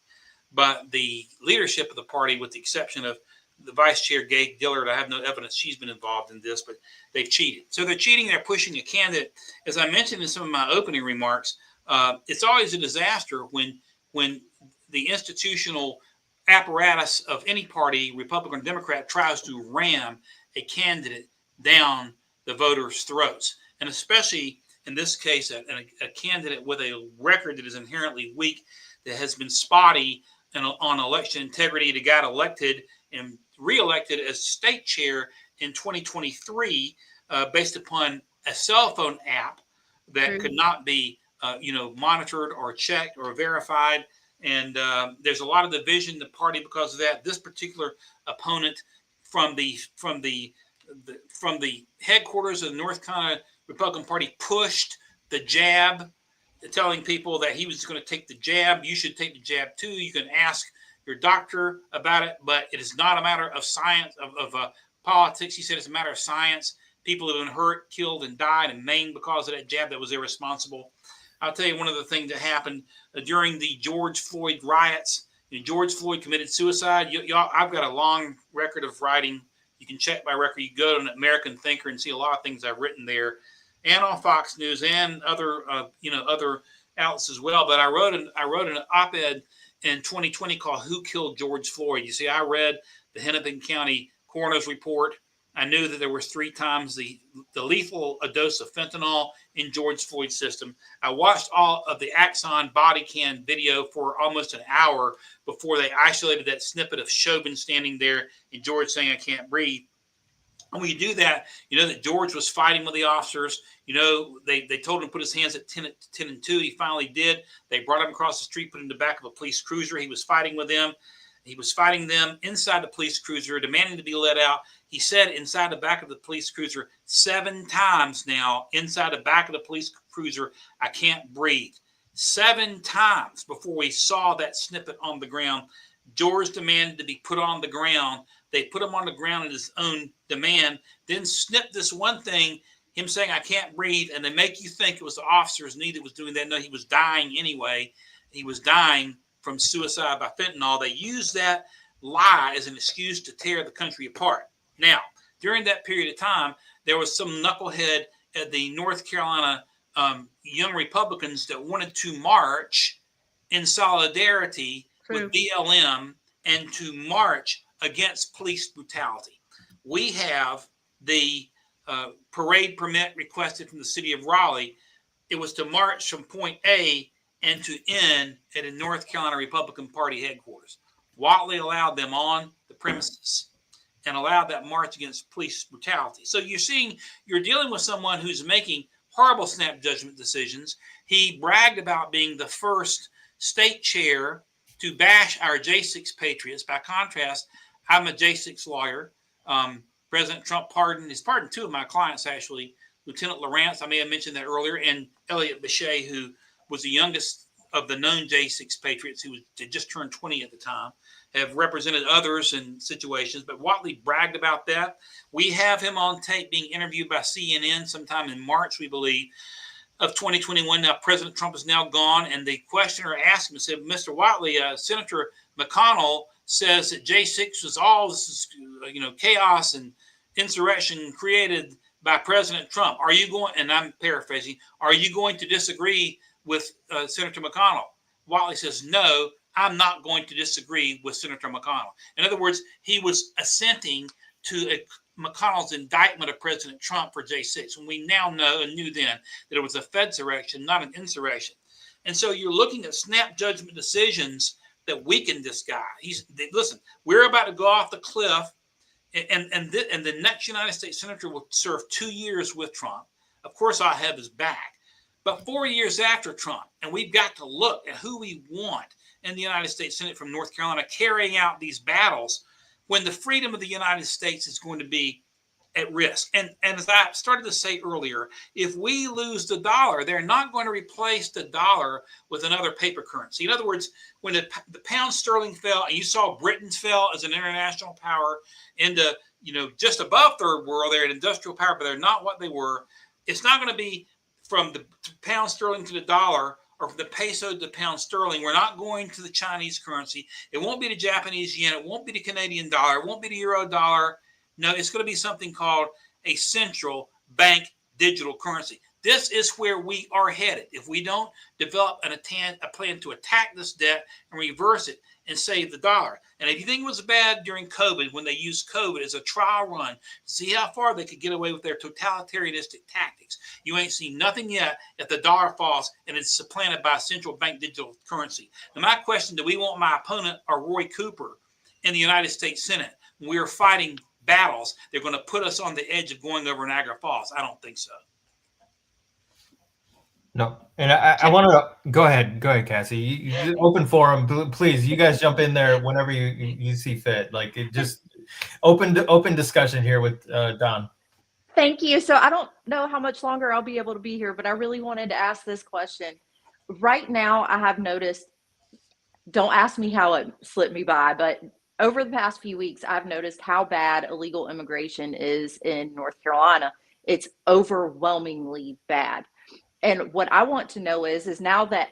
But the leadership of the party, with the exception of the vice chair, Gay Dillard, I have no evidence she's been involved in this, but they've cheated. So they're cheating. They're pushing a candidate. As I mentioned in some of my opening remarks, it's always a disaster when the institutional apparatus of any party, Republican or Democrat, tries to ram a candidate down the voters' throats. And especially in this case, a candidate with a record that is inherently weak, that has been spotty on election integrity, that got elected and reelected as state chair in 2023 based upon a cell phone app that could not be monitored or checked or verified. And there's a lot of division in the party because of that. This particular opponent from the headquarters of the North Carolina Republican Party pushed the jab, telling people that he was going to take the jab. You should take the jab too. You can ask your doctor about it, but it is not a matter of science, of politics. He said it's a matter of science. People have been hurt, killed, and died and maimed because of that jab that was irresponsible. I'll tell you one of the things that happened during the George Floyd riots. George Floyd committed suicide. Y'all, I've got a long record of writing. You can check my record. You go to an American Thinker and see a lot of things I've written there, and on Fox News and other other outlets as well. But I wrote an op-ed in 2020 called "Who Killed George Floyd?" You see, I read the Hennepin County coroner's report. I knew that there was 3 times the lethal dose of fentanyl in George Floyd's system. I watched all of the Axon body cam video for almost an hour before they isolated that snippet of Chauvin standing there and George saying, "I can't breathe." And when you do that, you know that George was fighting with the officers. You know, they told him to put his hands at 10 and 2. He finally did. They brought him across the street, put him in the back of a police cruiser. He was fighting with them. He was fighting them inside the police cruiser, demanding to be let out. He said inside the back of the police cruiser 7 times now, inside the back of the police cruiser, "I can't breathe." 7 times before we saw that snippet on the ground. George demanded to be put on the ground. They put him on the ground at his own demand, then snipped this one thing, him saying, "I can't breathe," and they make you think it was the officers that was doing that. No, he was dying anyway. He was dying from suicide by fentanyl. They used that lie as an excuse to tear the country apart. Now, during that period of time, there was some knucklehead at the North Carolina Young Republicans that wanted to march in solidarity with BLM and to march against police brutality. We have the parade permit requested from the city of Raleigh. It was to march from point A and to end at a North Carolina Republican Party headquarters. Whatley allowed them on the premises and allowed that march against police brutality. So you're dealing with someone who's making horrible snap judgment decisions. He bragged about being the first state chair to bash our J6 patriots. By contrast, I'm a J6 lawyer. President Trump he's pardoned 2 of my clients, actually, Lieutenant Lawrence, I may have mentioned that earlier, and Elliot Bechet, who was the youngest of the known J6 patriots, who had just turned 20 at the time, have represented others in situations. But Whatley bragged about that. We have him on tape being interviewed by CNN sometime in March, we believe, of 2021. Now, President Trump is now gone, and the questioner asked him and said, "Mr. Whatley, Senator McConnell says that J6 was all this, chaos and insurrection created by President Trump. Are you going?" And I'm paraphrasing. "Are you going to disagree with Senator McConnell?" Whatley says, "No, I'm not going to disagree with Senator McConnell." In other words, he was assenting to McConnell's indictment of President Trump for J6. And we now know and knew then that it was a fedsurrection, not an insurrection. And so you're looking at snap judgment decisions that weakened this guy. Listen, we're about to go off the cliff, and the next United States Senator will serve 2 years with Trump. Of course, I'll have his back. But 4 years after Trump, and we've got to look at who we want in the United States Senate from North Carolina carrying out these battles when the freedom of the United States is going to be at risk. And as I started to say earlier, if we lose the dollar, they're not going to replace the dollar with another paper currency. In other words, when the pound sterling fell, and you saw Britain fell as an international power into, just above third world, they're an industrial power, but they're not what they were. It's not going to be from the pound sterling to the dollar, or from the peso to the pound sterling. We're not going to the Chinese currency. It won't be the Japanese yen. It won't be the Canadian dollar. It won't be the euro dollar. No, it's going to be something called a central bank digital currency. This is where we are headed. If we don't develop a plan to attack this debt and reverse it and save the dollar. And if you think it was bad during COVID, when they used COVID as a trial run to see how far they could get away with their totalitarianistic tactics, you ain't seen nothing yet if the dollar falls and it's supplanted by a central bank digital currency. Now, my question, do we want my opponent or Roy Cooper in the United States Senate? We are fighting battles. They're going to put us on the edge of going over Niagara Falls. I don't think so. No, and I want to go ahead, Cassie. You open forum, please. You guys jump in there whenever you see fit. Like it just open discussion here with Don. Thank you. So I don't know how much longer I'll be able to be here, but I really wanted to ask this question. Right now, I have noticed, don't ask me how it slipped me by, but over the past few weeks, I've noticed how bad illegal immigration is in North Carolina. It's overwhelmingly bad. And what I want to know is now that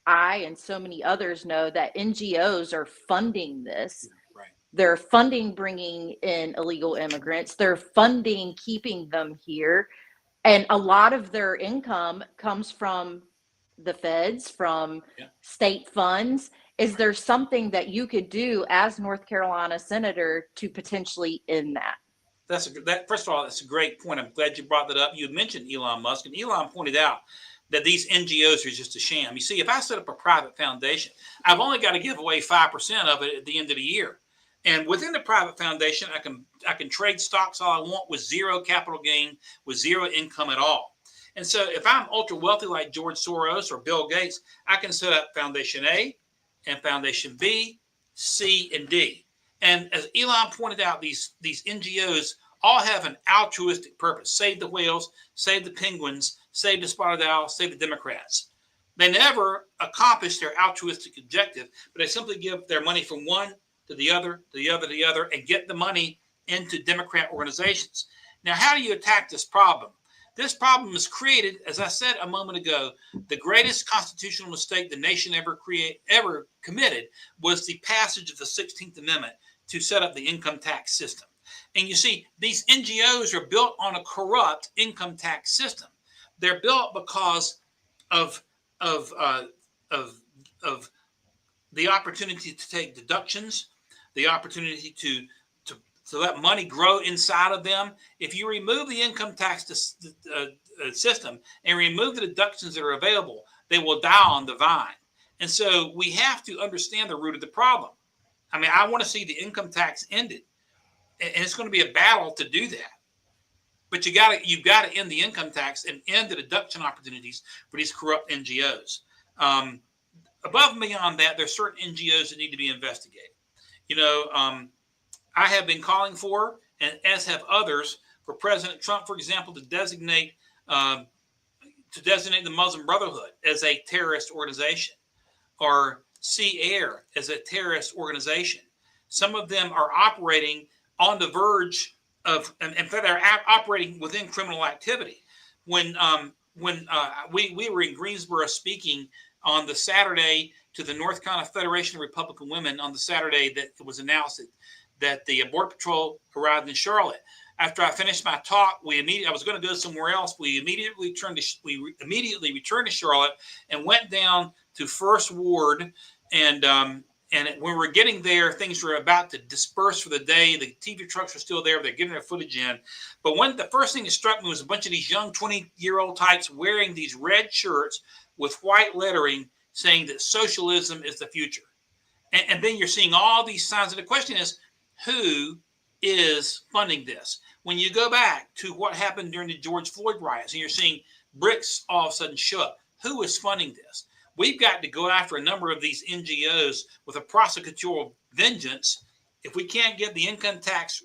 I and so many others know that NGOs are funding this, Right. They're funding bringing in illegal immigrants, they're funding keeping them here. And a lot of their income comes from the feds, from state funds. Is there something that you could do as North Carolina senator to potentially end that? First of all, that's a great point. I'm glad you brought that up. You mentioned Elon Musk, and Elon pointed out that these NGOs are just a sham. You see, if I set up a private foundation, I've only got to give away 5% of it at the end of the year. And within the private foundation, I can trade stocks all I want with zero capital gain, with zero income at all. And so if I'm ultra wealthy like George Soros or Bill Gates, I can set up Foundation A and Foundation B, C, and D. And as Elon pointed out, these NGOs all have an altruistic purpose. Save the whales, save the penguins, save the spotted owl, save the Democrats. They never accomplish their altruistic objective, but they simply give their money from one to the other, to the other, to the other, and get the money into Democrat organizations. Now, how do you attack this problem? This problem is created, as I said a moment ago, the greatest constitutional mistake the nation ever committed was the passage of the 16th Amendment to set up the income tax system. And you see, these NGOs are built on a corrupt income tax system. They're built because of the opportunity to take deductions, the opportunity to let money grow inside of them. If you remove the income tax system and remove the deductions that are available, they will die on the vine. And so we have to understand the root of the problem. I mean, I want to see the income tax ended, and it's going to be a battle to do that. But you've got to end the income tax and end the deduction opportunities for these corrupt NGOs. Above and beyond that, there's certain NGOs that need to be investigated. I have been calling for, and as have others, for President Trump, for example, to designate the Muslim Brotherhood as a terrorist organization, or Sea Air as a terrorist organization. Some of them are operating on the verge of, and in fact, they're operating within criminal activity. When we were in Greensboro speaking on the Saturday to the North Carolina Federation of Republican Women on the Saturday that it was announced that the Border Patrol arrived in Charlotte. After I finished my talk, I was going to go somewhere else. We immediately returned to Charlotte and went down to First Ward. And when we were getting there, things were about to disperse for the day. The TV trucks were still there. They're getting their footage in. But the first thing that struck me was a bunch of these young 20-year-old types wearing these red shirts with white lettering saying that socialism is the future. And then you're seeing all these signs. And the question is, who is funding this? When you go back to what happened during the George Floyd riots, and you're seeing bricks all of a sudden show up, who is funding this? we've got to go after a number of these NGOs with a prosecutorial vengeance if we can't get the income tax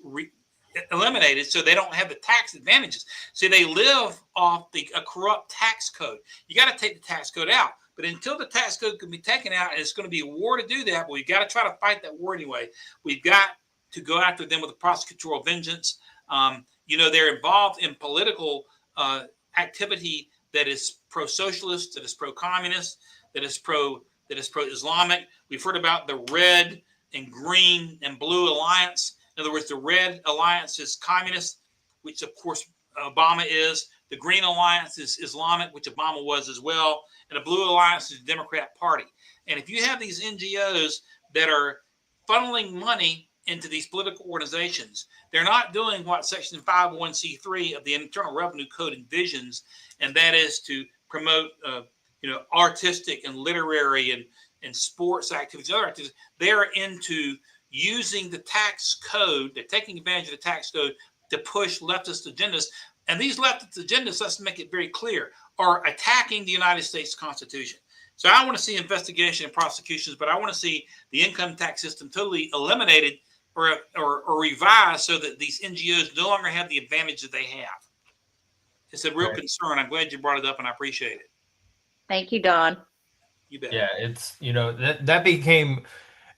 eliminated so they don't have the tax advantages. See, they live off a corrupt tax code. You got to take the tax code out. But until the tax code can be taken out, and it's going to be a war to do that, but we've got to try to fight that war anyway. We've got to go after them with a prosecutorial vengeance. They're involved in political activity that is pro-socialist, that is pro-communist, that is pro-Islamic. We've heard about the red and green and blue alliance. In other words, the red alliance is communist, which of course Obama is. The green alliance is Islamic, which Obama was as well. And the blue alliance is the Democrat Party. And if you have these NGOs that are funneling money into these political organizations, they're not doing what Section 501c3 of the Internal Revenue Code envisions, and that is to promote, artistic and literary and sports activities, other activities. They're into using the tax code. They're taking advantage of the tax code to push leftist agendas. And these leftist agendas, let's make it very clear, are attacking the United States Constitution. So I want to see investigation and prosecutions, but I want to see the income tax system totally eliminated or revised so that these NGOs no longer have the advantage that they have. It's a real concern. I'm glad you brought it up, and I appreciate it. Thank you, Don. You bet. Yeah, it's that became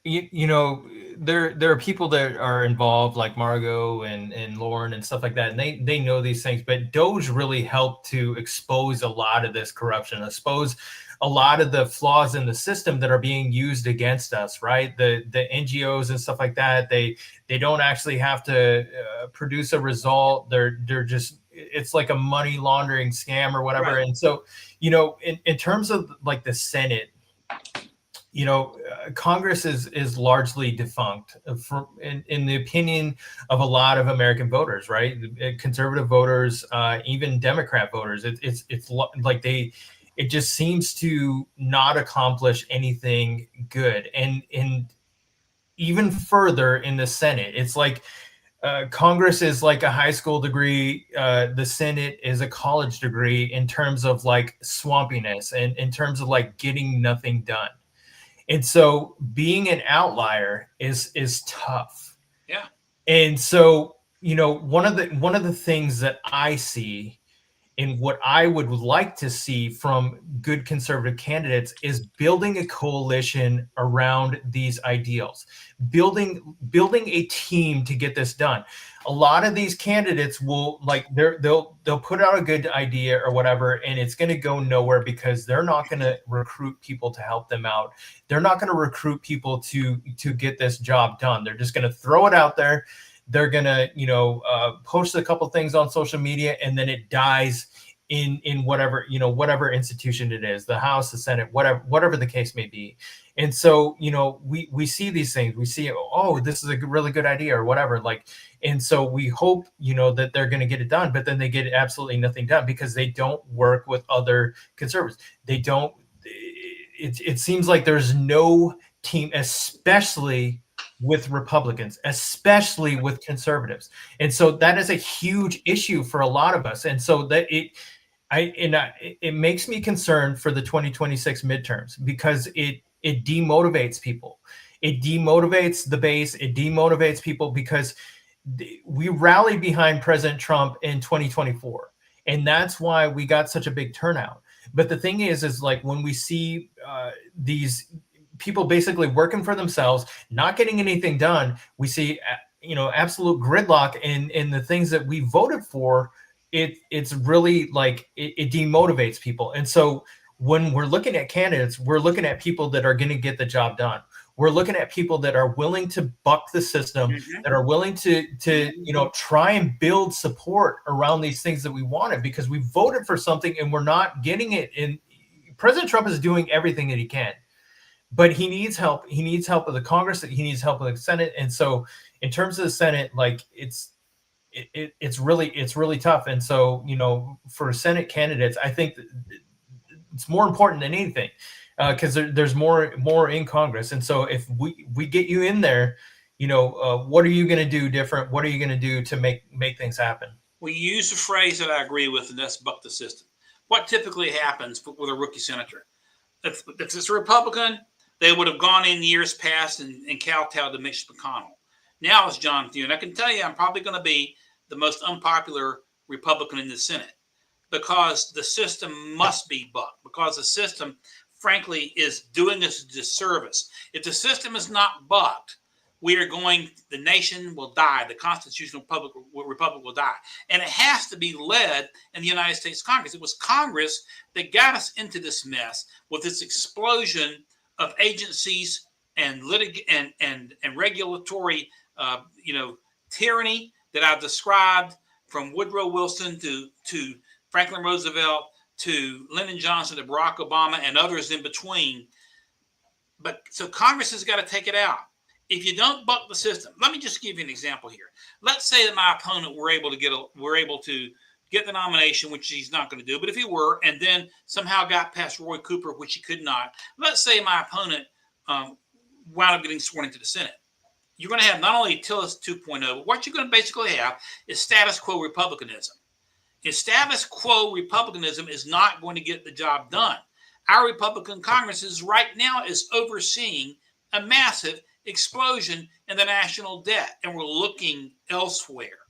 there are people that are involved like Margot and Lauren and stuff like that, and they know these things, but Doge really helped to expose a lot of this corruption, expose a lot of the flaws in the system that are being used against us, right? The NGOs and stuff like that, they don't actually have to produce a result. They're just, it's like a money laundering scam or whatever. Right. And so, in terms of like the Senate, Congress is largely defunct in the opinion of a lot of American voters, right? Conservative voters, even Democrat voters. It's like it just seems to not accomplish anything good. And even further in the Senate, it's like Congress is like a high school degree. The Senate is a college degree in terms of like swampiness and in terms of like getting nothing done. And so being an outlier is tough. Yeah. And so, one of the things that I see and what I would like to see from good conservative candidates is building a coalition around these ideals, building a team to get this done. A lot of these candidates will they'll put out a good idea or whatever, and it's going to go nowhere because they're not going to recruit people to help them out. They're not going to recruit people to get this job done. They're just going to throw it out there. They're going to, post a couple things on social media, and then it dies in whatever institution it is, the House, the Senate, whatever the case may be. And so, we see these things, we see, oh, this is a really good idea or whatever. And so we hope, that they're going to get it done, but then they get absolutely nothing done because they don't work with other conservatives. They don't, it seems like there's no team, especially with Republicans, especially with conservatives. And so that is a huge issue for a lot of us. And so that it makes me concerned for the 2026 midterms because it demotivates people. It demotivates the base. It demotivates people because we rallied behind President Trump in 2024. And that's why we got such a big turnout. But the thing is like when we see these people basically working for themselves, not getting anything done, we see, absolute gridlock in the things that we voted for. It's really like it demotivates people. And so when we're looking at candidates, we're looking at people that are going to get the job done. We're looking at people that are willing to buck the system, that are willing to try and build support around these things that we wanted because we voted for something and we're not getting it. And President Trump is doing everything that he can. But he needs help. He needs help with the Congress. He needs help with the Senate. And so, in terms of the Senate, it's really tough. And so, for Senate candidates, I think it's more important than anything because there's more in Congress. And so, if we get you in there, what are you going to do different? What are you going to do to make things happen? We use a phrase that I agree with, and that's buck the system. What typically happens with a rookie senator? if it's a Republican, they would have gone in years past and kowtowed to Mitch McConnell. Now it's John Thune. I can tell you, I'm probably going to be the most unpopular Republican in the Senate because the system must be bucked, because the system, frankly, is doing us a disservice. If the system is not bucked, the nation will die. The constitutional republic will die. And it has to be led in the United States Congress. It was Congress that got us into this mess with this explosion of agencies and regulatory, tyranny that I've described, from Woodrow Wilson to Franklin Roosevelt to Lyndon Johnson to Barack Obama and others in between. But so Congress has got to take it out. If you don't buck the system, let me just give you an example here. Let's say that my opponent were able to get the nomination, which he's not going to do, but if he were, and then somehow got past Roy Cooper, which he could not. Let's say my opponent wound up getting sworn into the Senate. You're going to have not only Tillis 2.0, but what you're going to basically have is status quo republicanism. And status quo republicanism is not going to get the job done. Our Republican Congress right now is overseeing a massive explosion in the national debt, and we're looking elsewhere.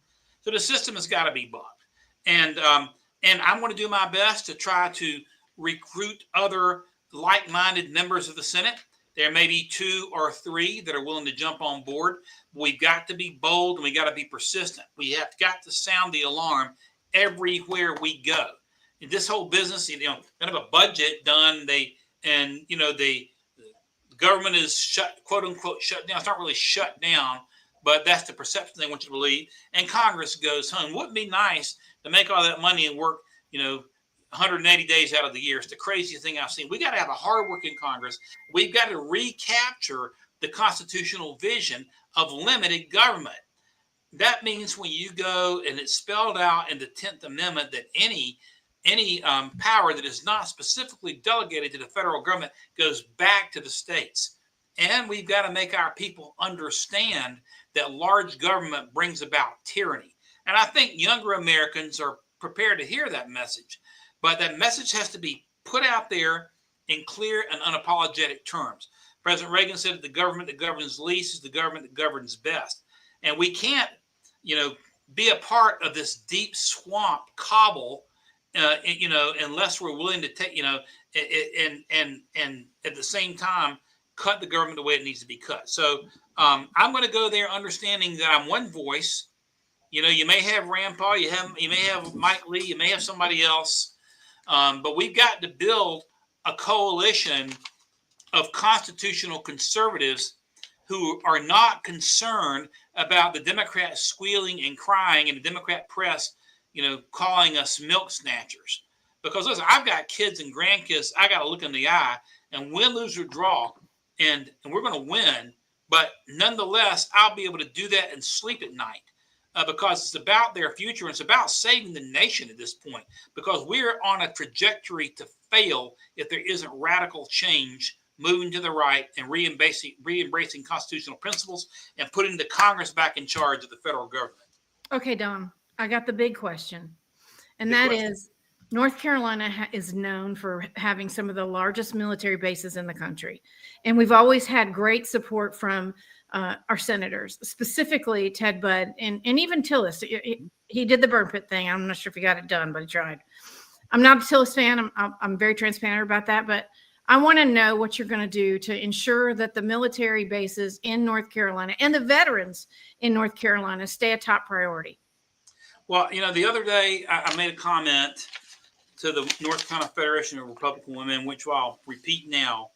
So the system has got to be bucked. And I'm going to do my best to try to recruit other like-minded members of the Senate. There may be 2 or 3 that are willing to jump on board. We've got to be bold and we got to be persistent. We have got to sound the alarm everywhere we go. In this whole business, kind of a budget done. The government is shut, quote unquote, shut down. It's not really shut down, but that's the perception they want you to believe. And Congress goes home. Wouldn't it be nice to make all that money and work, 180 days out of the year? It's the craziest thing I've seen. We got to have a hardworking Congress. We've got to recapture the constitutional vision of limited government. That means when you go, and it's spelled out in the 10th Amendment, that any power that is not specifically delegated to the federal government goes back to the states. And we've got to make our people understand that large government brings about tyranny. And I think younger Americans are prepared to hear that message. But that message has to be put out there in clear and unapologetic terms. President Reagan said that the government that governs least is the government that governs best. And we can't, be a part of this deep swamp cobble, unless we're willing to take, and at the same time, cut the government the way it needs to be cut. So I'm going to go there understanding that I'm one voice. You may have Rand Paul, you may have Mike Lee, you may have somebody else. But we've got to build a coalition of constitutional conservatives who are not concerned about the Democrats squealing and crying and the Democrat press, calling us milk snatchers. Because listen, I've got kids and grandkids I got to look in the eye, and win, lose, or draw, and we're going to win. But nonetheless, I'll be able to do that and sleep at night. Because it's about their future. And it's about saving the nation at this point, because we're on a trajectory to fail if there isn't radical change, moving to the right and re-embracing constitutional principles and putting the Congress back in charge of the federal government. Okay, Don, I got the big question. And that is, North Carolina is known for having some of the largest military bases in the country. And we've always had great support from our senators, specifically Ted Budd and even Tillis. He did the burn pit thing. I'm not sure if he got it done, but he tried. I'm not a Tillis fan. I'm very transparent about that. But I want to know what you're going to do to ensure that the military bases in North Carolina and the veterans in North Carolina stay a top priority. Well, the other day I made a comment to the North Carolina Federation of Republican Women, which I'll repeat now.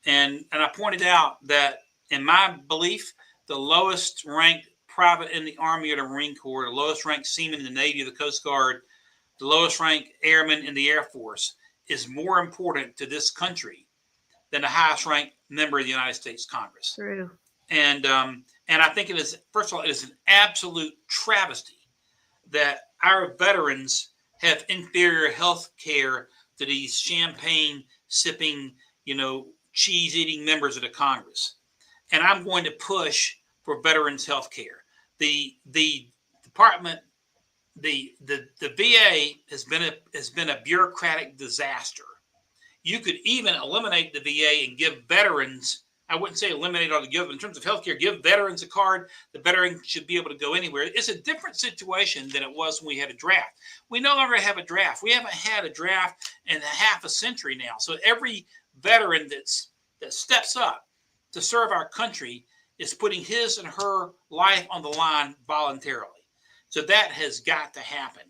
And I pointed out that, in my belief, the lowest ranked private in the Army or the Marine Corps, the lowest ranked seaman in the Navy or the Coast Guard, the lowest ranked airman in the Air Force is more important to this country than the highest ranked member of the United States Congress. True. And I think it is, first of all, it is an absolute travesty that our veterans have inferior health care to these champagne sipping, cheese eating members of the Congress. And I'm going to push for veterans health care. The department, the VA has been a bureaucratic disaster. You could even eliminate the VA and give veterans, I wouldn't say eliminate altogether, but in terms of healthcare, give veterans a card. The veteran should be able to go anywhere. It's a different situation than it was when we had a draft. We no longer have a draft. We haven't had a draft in half a century now. So every veteran that steps up to serve our country is putting his and her life on the line voluntarily. So that has got to happen.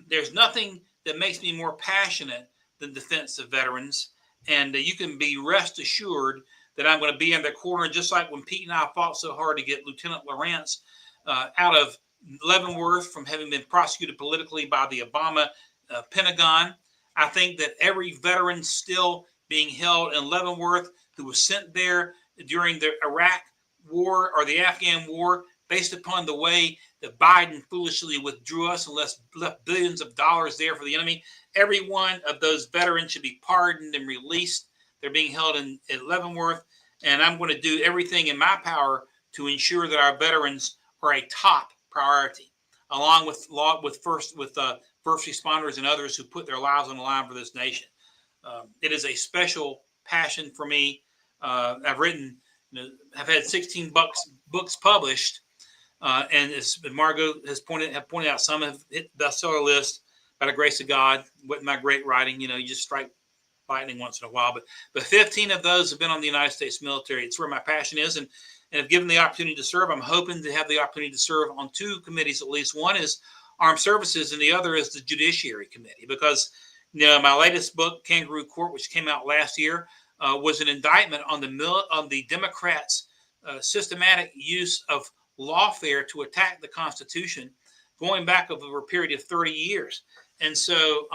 There's nothing that makes me more passionate than defense of veterans. And you can be rest assured that I'm going to be in their corner, just like when Pete and I fought so hard to get Lieutenant Lawrence out of Leavenworth from having been prosecuted politically by the Obama Pentagon. I think that every veteran still being held in Leavenworth who was sent there during the Iraq war or the Afghan war, based upon the way that Biden foolishly withdrew us and left billions of dollars there for the enemy, every one of those veterans should be pardoned and released. They're being held in Leavenworth, and I'm going to do everything in my power to ensure that our veterans are a top priority, along with first responders and others who put their lives on the line for this nation. It is a special passion for me. I've written, I've had 16 books published, and as Margot has pointed out, some have hit the bestseller list by the grace of God. With my great writing, you just strike lightning once in a while, but 15 of those have been on the United States military. It's where my passion is, and if given the opportunity to serve, I'm hoping to have the opportunity to serve on two committees at least. One is Armed Services, and the other is the Judiciary Committee, because my latest book, Kangaroo Court, which came out last year, was an indictment on the Democrats' systematic use of lawfare to attack the Constitution, going back over a period of 30 years. And so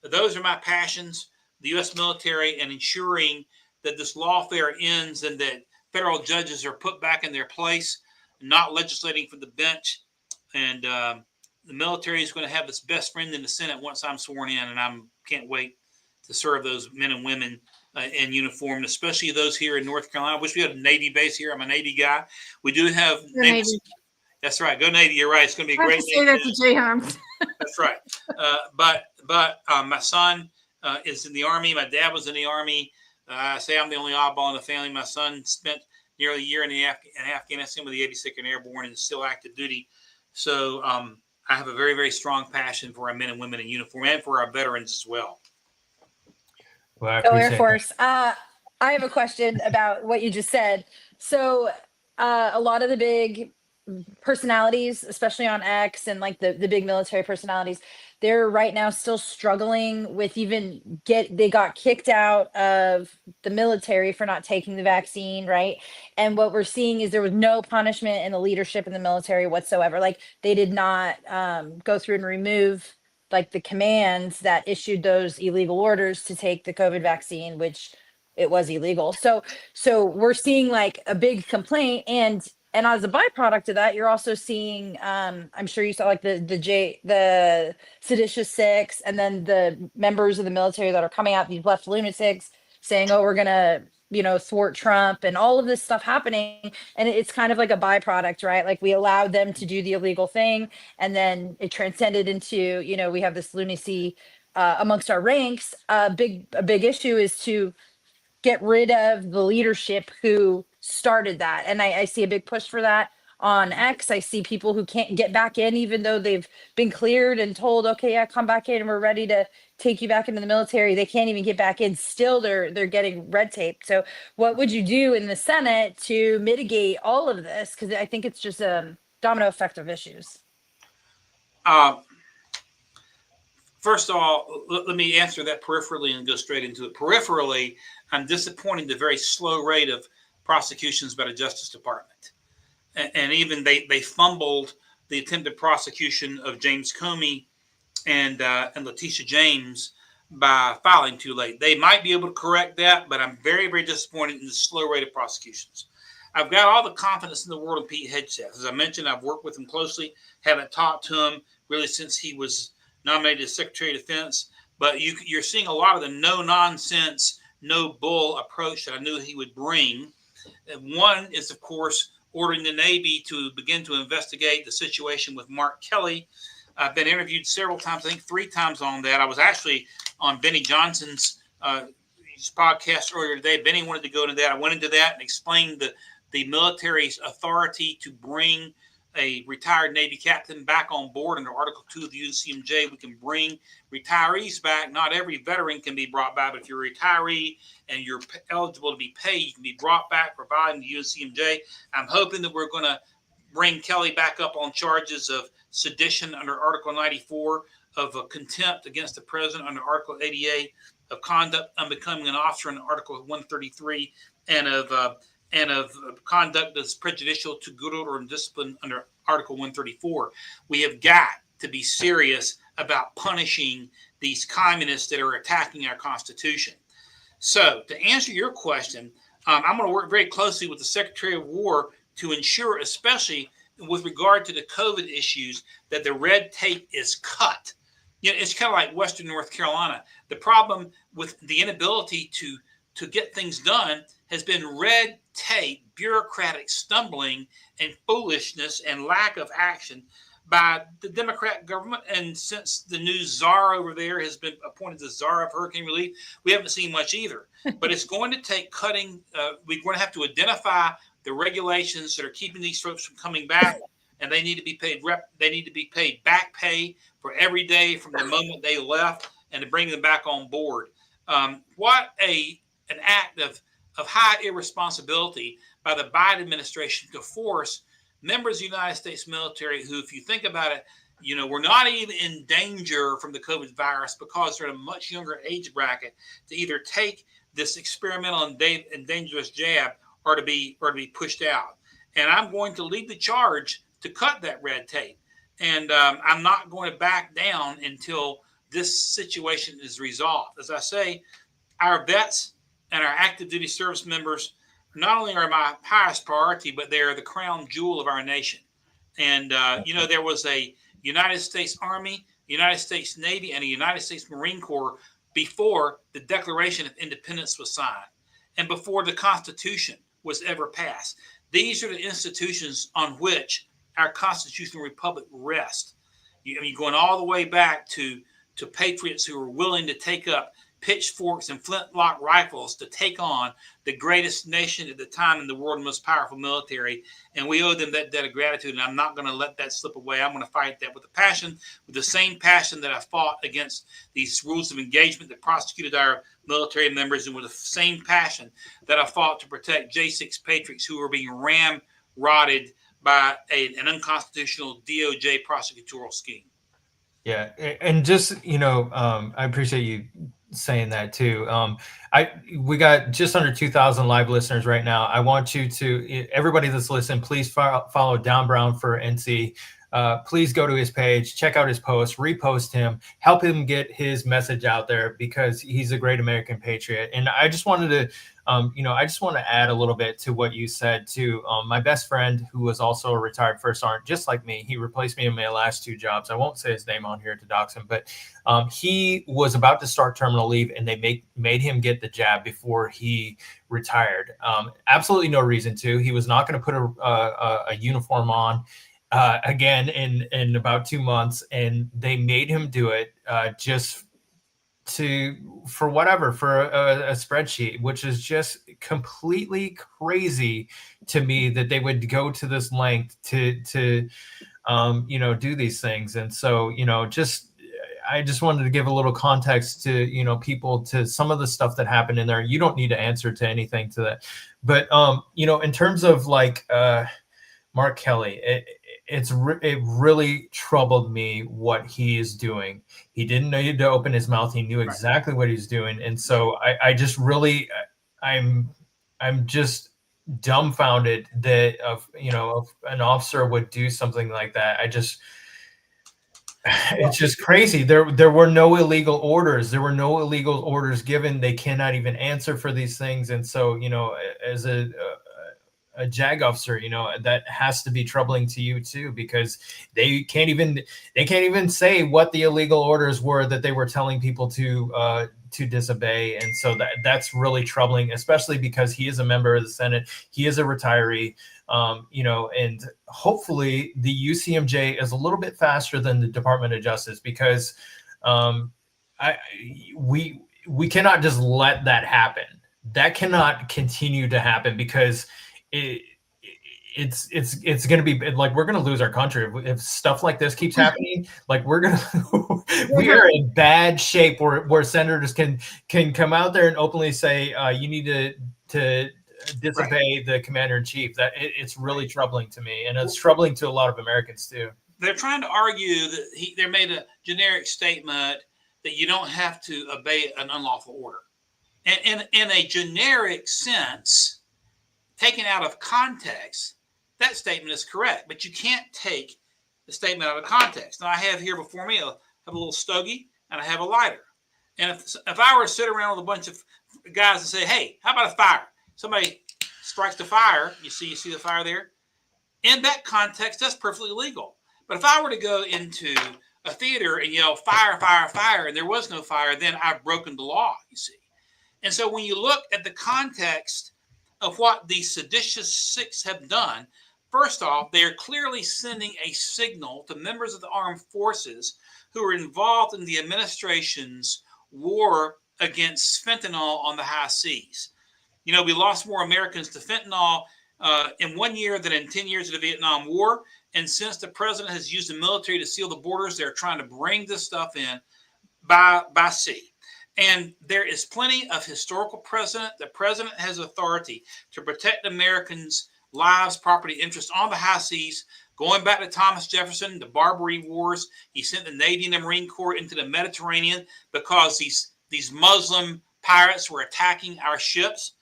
those are my passions. The U.S. military and ensuring that this lawfare ends and that federal judges are put back in their place, not legislating from the bench. And the military is going to have its best friend in the Senate once I'm sworn in, and I can't wait to serve those men and women in uniform, especially those here in North Carolina. I wish we had a Navy base here. I'm a Navy guy. We do have Navy. That's right. Go Navy. You're right. It's going to be a great say that to Jay Harms. That's right. But my son is in the Army. My dad was in the Army. I say I'm the only oddball in the family. My son spent nearly a year in Afghanistan with the 82nd Airborne and is still active duty. So I have a very, very strong passion for our men and women in uniform and for our veterans as well. Well, Go Air Force. I have a question about what you just said. So a lot of the big personalities, especially on X and like the big military personalities, they're right now still struggling with they got kicked out of the military for not taking the vaccine, right? And what we're seeing is there was no punishment in the leadership in the military whatsoever. Like they did not go through and remove like the commands that issued those illegal orders to take the COVID vaccine, which it was illegal. So we're seeing like a big complaint, and as a byproduct of that, you're also seeing, I'm sure you saw like the seditious six, and then the members of the military that are coming out, these left lunatics saying, oh, we're going to, thwart Trump and all of this stuff happening. And it's kind of like a byproduct, right? Like we allowed them to do the illegal thing, and then it transcended into, we have this lunacy amongst our ranks. A big issue is to get rid of the leadership who started that. And I see a big push for that on X. I see people who can't get back in, even though they've been cleared and told, okay, yeah, come back in and we're ready to take you back into the military. They can't even get back in. Still, they're getting red tape. So what would you do in the Senate to mitigate all of this? Because I think it's just a domino effect of issues. First of all, let me answer that peripherally and go straight into it. Peripherally, I'm disappointed in the very slow rate of prosecutions by the Justice Department. And even they fumbled the attempted prosecution of James Comey and Letitia James by filing too late. They might be able to correct that, but I'm very, very disappointed in the slow rate of prosecutions. I've got all the confidence in the world of Pete Hegseth. As I mentioned, I've worked with him closely, haven't talked to him really since he was nominated as Secretary of Defense. But you're seeing a lot of the no-nonsense, no-bull approach that I knew he would bring. One is, of course, ordering the Navy to begin to investigate the situation with Mark Kelly. I've been interviewed several times, I think 3 times on that. I was actually on Benny Johnson's podcast earlier today. Benny wanted to go into that. I went into that and explained the military's authority to bring a retired Navy captain back on board under Article 2 of the UCMJ. We can bring retirees back. Not every veteran can be brought back, but if you're a retiree and you're eligible to be paid, you can be brought back, providing the UCMJ. I'm hoping that we're going to bring Kelly back up on charges of sedition under Article 94, of contempt against the president under Article 88, of conduct unbecoming an officer under Article 133, and of conduct that's prejudicial to good order and discipline under Article 134. We have got to be serious about punishing these communists that are attacking our Constitution. So, to answer your question, I'm going to work very closely with the Secretary of War to ensure, especially with regard to the COVID issues, that the red tape is cut. You know, it's kind of like Western North Carolina. The problem with the inability to get things done has been red tape, bureaucratic stumbling, and foolishness and lack of action by the Democrat government. And since the new czar over there has been appointed the czar of hurricane relief, we haven't seen much either. But it's going to take cutting. We're going to have to identify the regulations that are keeping these folks from coming back, and they need to be paid. They need to be paid back pay for every day from the moment they left, and to bring them back on board. What an act of high irresponsibility by the Biden administration to force members of the United States military, who, if you think about it, you know, we're not even in danger from the COVID virus because they're in a much younger age bracket, to either take this experimental and dangerous jab or to be pushed out. And I'm going to lead the charge to cut that red tape. And I'm not going to back down until this situation is resolved. As I say, our vets and our active duty service members not only are my highest priority, but they're the crown jewel of our nation. And, you know, there was a United States Army, United States Navy, and a United States Marine Corps before the Declaration of Independence was signed and before the Constitution was ever passed. These are the institutions on which our constitutional republic rests. You're going all the way back to patriots who were willing to take up pitchforks and flintlock rifles to take on the greatest nation at the time in the world, most powerful military. And we owe them that debt of gratitude. And I'm not going to let that slip away. I'm going to fight that with a passion, with the same passion that I fought against these rules of engagement that prosecuted our military members, and with the same passion that I fought to protect J6 patriots who were being ramrodded by an unconstitutional DOJ prosecutorial scheme. Yeah, and just, you know, I appreciate you saying that too. We got just under 2,000 live listeners right now. I want you to, everybody that's listening, please follow Don Brown for NC. Please go to his page, check out his posts, repost him, help him get his message out there, because he's a great American patriot. And I just wanted to, I just want to add a little bit to what you said too. My best friend, who was also a retired First Sergeant, just like me, he replaced me in my last two jobs. I won't say his name on here to dox him, but he was about to start terminal leave, and they made him get the jab before he retired. Absolutely no reason to. He was not going to put a uniform on again in about 2 months, and they made him do it just for a spreadsheet, which is just completely crazy to me that they would go to this length to do these things. And so, I just wanted to give a little context to, people, to some of the stuff that happened in there. You don't need to answer to anything to that, but in terms of like Mark Kelly, it really troubled me what he is doing. He didn't need to open his mouth. He knew exactly what he's doing. And so I just really, I'm just dumbfounded that if an officer would do something like that. It's just crazy. There were no illegal orders. There were no illegal orders given. They cannot even answer for these things. And so, as a JAG officer, that has to be troubling to you too, because they can't even say what the illegal orders were that they were telling people to disobey. And so that's really troubling, especially because he is a member of the Senate. He is a retiree, and hopefully the UCMJ is a little bit faster than the Department of Justice, because we cannot just let that happen. That cannot continue to happen because it's going to be like we're going to lose our country if stuff like this keeps happening. Like we are in bad shape where senators can come out there and openly say you need to disobey the commander in chief. That it's really troubling to me, and it's troubling to a lot of Americans too. They're trying to argue that they made a generic statement that you don't have to obey an unlawful order. And in a generic sense, taken out of context, that statement is correct. But you can't take the statement out of context. Now, I have here before me, I have a little stogie and I have a lighter. And if I were to sit around with a bunch of guys and say, hey, how about a fire? Somebody strikes the fire. You see the fire there? In that context, that's perfectly legal. But if I were to go into a theater and yell fire, fire, fire, and there was no fire, then I've broken the law, you see. And so when you look at the context of what the seditious six have done, first off, they are clearly sending a signal to members of the armed forces who are involved in the administration's war against fentanyl on the high seas. You know, we lost more Americans to fentanyl in 1 year than in 10 years of the Vietnam War. And since the president has used the military to seal the borders, they're trying to bring this stuff in by sea. And there is plenty of historical precedent. The president has authority to protect Americans' lives, property interests on the high seas. Going back to Thomas Jefferson, the Barbary Wars, he sent the Navy and the Marine Corps into the Mediterranean because these Muslim pirates were attacking our ships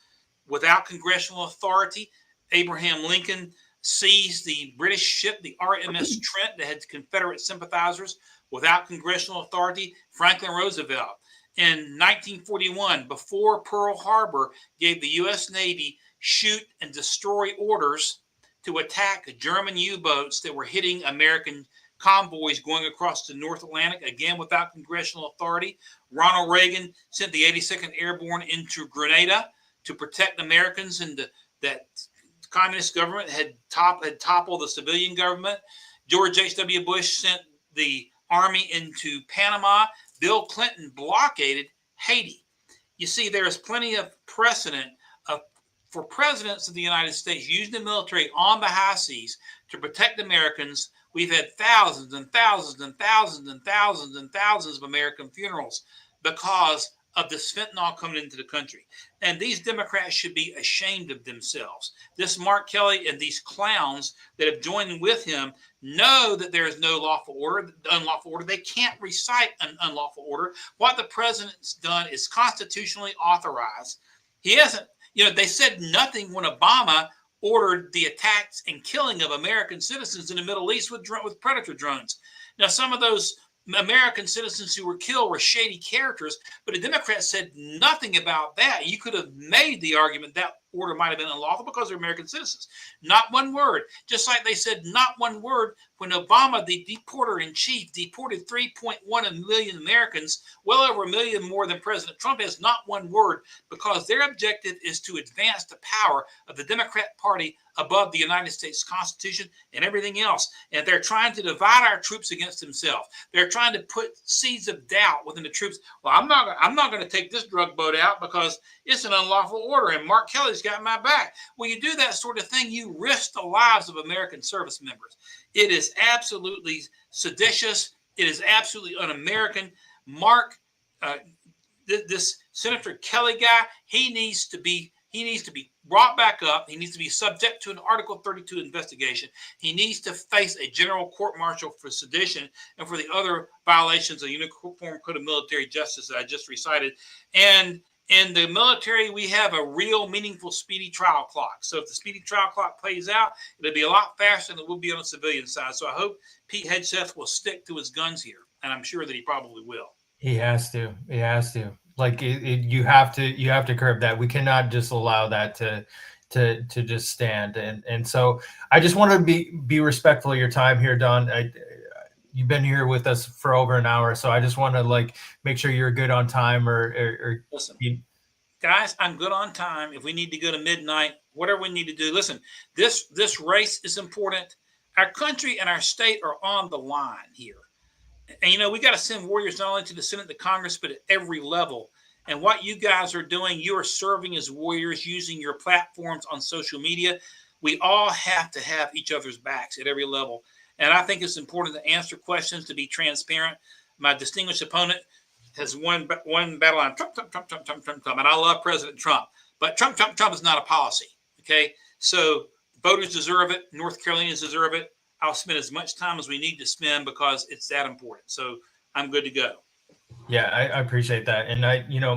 without congressional authority. Abraham Lincoln seized the British ship, the RMS Trent, that had Confederate sympathizers without congressional authority. Franklin Roosevelt, in 1941, before Pearl Harbor, gave the U.S. Navy shoot and destroy orders to attack German U-boats that were hitting American convoys going across the North Atlantic, again without congressional authority. Ronald Reagan sent the 82nd Airborne into Grenada to protect Americans, and that communist government had toppled the civilian government. George H.W. Bush sent the army into Panama. Bill Clinton blockaded Haiti. You see, there is plenty of precedent for presidents of the United States using the military on the high seas to protect Americans. We've had thousands and thousands and thousands and thousands and thousands of American funerals because of this fentanyl coming into the country. And these Democrats should be ashamed of themselves. This Mark Kelly and these clowns that have joined with him know that there is no unlawful order. They can't recite an unlawful order. What the president's done is constitutionally authorized. He hasn't, they said nothing when Obama ordered the attacks and killing of American citizens in the Middle East with Predator drones. Now, some of those American citizens who were killed were shady characters, but the Democrats said nothing about that. You could have made the argument that order might have been unlawful because they're American citizens. Not one word. Just like they said not one word when Obama, the deporter-in-chief, deported 3.1 million Americans, well over a million more than President Trump has. Not one word, because their objective is to advance the power of the Democrat Party above the United States Constitution and everything else. And they're trying to divide our troops against themselves. They're trying to put seeds of doubt within the troops. Well, I'm not going to take this drug boat out because it's an unlawful order and Mark Kelly's got my back. When you do that sort of thing, you risk the lives of American service members. It is absolutely seditious. It is absolutely un-American. Mark, this Senator Kelly guy, he needs to be brought back up. He needs to be subject to an Article 32 investigation. He needs to face a general court-martial for sedition and for the other violations of the Uniform Code of Military Justice that I just recited. And in the military, we have a real meaningful speedy trial clock. So if the speedy trial clock plays out, it'll be a lot faster than it will be on the civilian side. So I hope Pete Hegseth will stick to his guns here, and I'm sure that he probably will. He has to. He has to. Like you have to curb that. We cannot just allow that to just stand. And so I just want to be respectful of your time here, Don. You've been here with us for over an hour, so I just want to make sure you're good on time or listen. Guys, I'm good on time. If we need to go to midnight, whatever we need to do. Listen, this race is important. Our country and our state are on the line here. And, we got to send warriors not only to the Senate, the Congress, but at every level. And what you guys are doing, you are serving as warriors using your platforms on social media. We all have to have each other's backs at every level. And I think it's important to answer questions, to be transparent. My distinguished opponent has won battle on Trump, and I love President Trump. But Trump is not a policy, okay? So voters deserve it. North Carolinians deserve it. I'll spend as much time as we need to spend because it's that important. So I'm good to go. Yeah, I appreciate that. And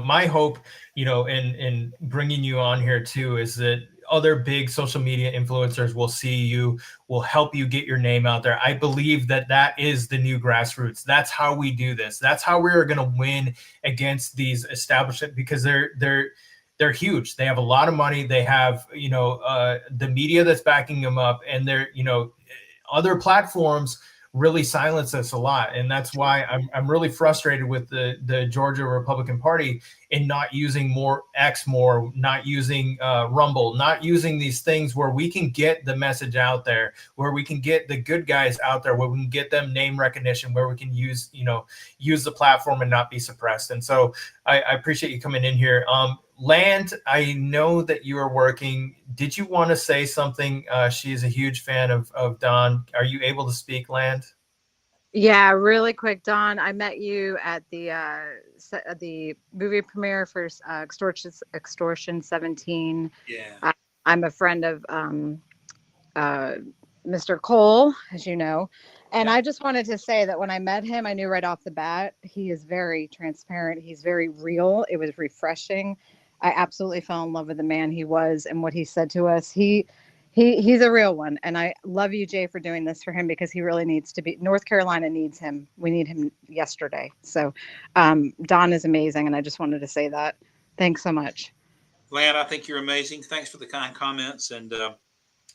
my hope, in bringing you on here too, is that other big social media influencers will see you, will help you get your name out there. I believe that is the new grassroots. That's how we do this. That's how we are going to win against these establishment, because they're huge. They have a lot of money. They have, the media that's backing them up, and they're, other platforms really silence us a lot. And that's why I'm really frustrated with the Georgia Republican Party in not using more X more, not using Rumble, not using these things where we can get the message out there, where we can get the good guys out there, where we can get them name recognition, where we can use the platform and not be suppressed. And so I appreciate you coming in here. Land, I know that you are working. Did you want to say something? She is a huge fan of Don. Are you able to speak, Land? Yeah, really quick, Don. I met you at the movie premiere for Extortion 17. Yeah. I'm a friend of Mr. Cole, as you know. And Yeah. I just wanted to say that when I met him, I knew right off the bat, he is very transparent. He's very real. It was refreshing. I absolutely fell in love with the man he was and what he said to us. He's a real one. And I love you, Jay, for doing this for him, because he really needs to be. North Carolina needs him. We need him yesterday. So Don is amazing. And I just wanted to say that. Thanks so much. Lan, I think you're amazing. Thanks for the kind comments, and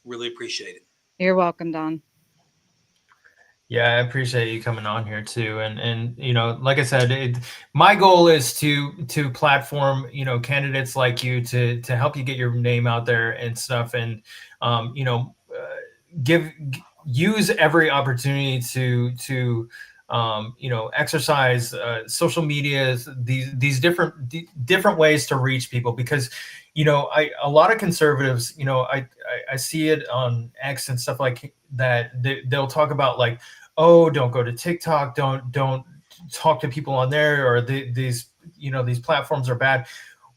really appreciate it. You're welcome, Don. Yeah, I appreciate you coming on here too. And like I said, my goal is to platform, candidates like you to help you get your name out there and stuff. And, use every opportunity to exercise social media, these different ways to reach people, because a lot of conservatives, I see it on X and stuff like that. They'll talk about like, oh, don't go to TikTok, don't talk to people on there, or these platforms are bad.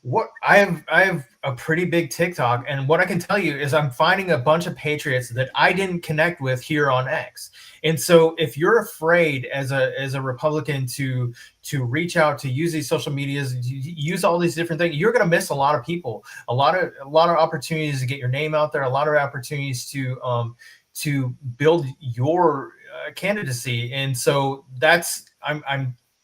What I have a pretty big TikTok, and what I can tell you is I'm finding a bunch of patriots that I didn't connect with here on X. And so if you're afraid as a Republican to reach out, to use these social medias, use all these different things, you're going to miss a lot of people, a lot of opportunities to get your name out there, a lot of opportunities to build your candidacy. And so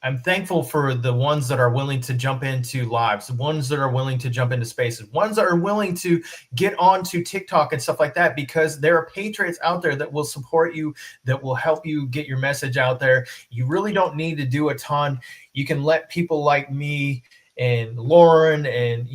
I'm thankful for the ones that are willing to jump into lives, the ones that are willing to jump into spaces, ones that are willing to get onto TikTok and stuff like that, because there are patriots out there that will support you, that will help you get your message out there. You really don't need to do a ton. You can let people like me and Lauren and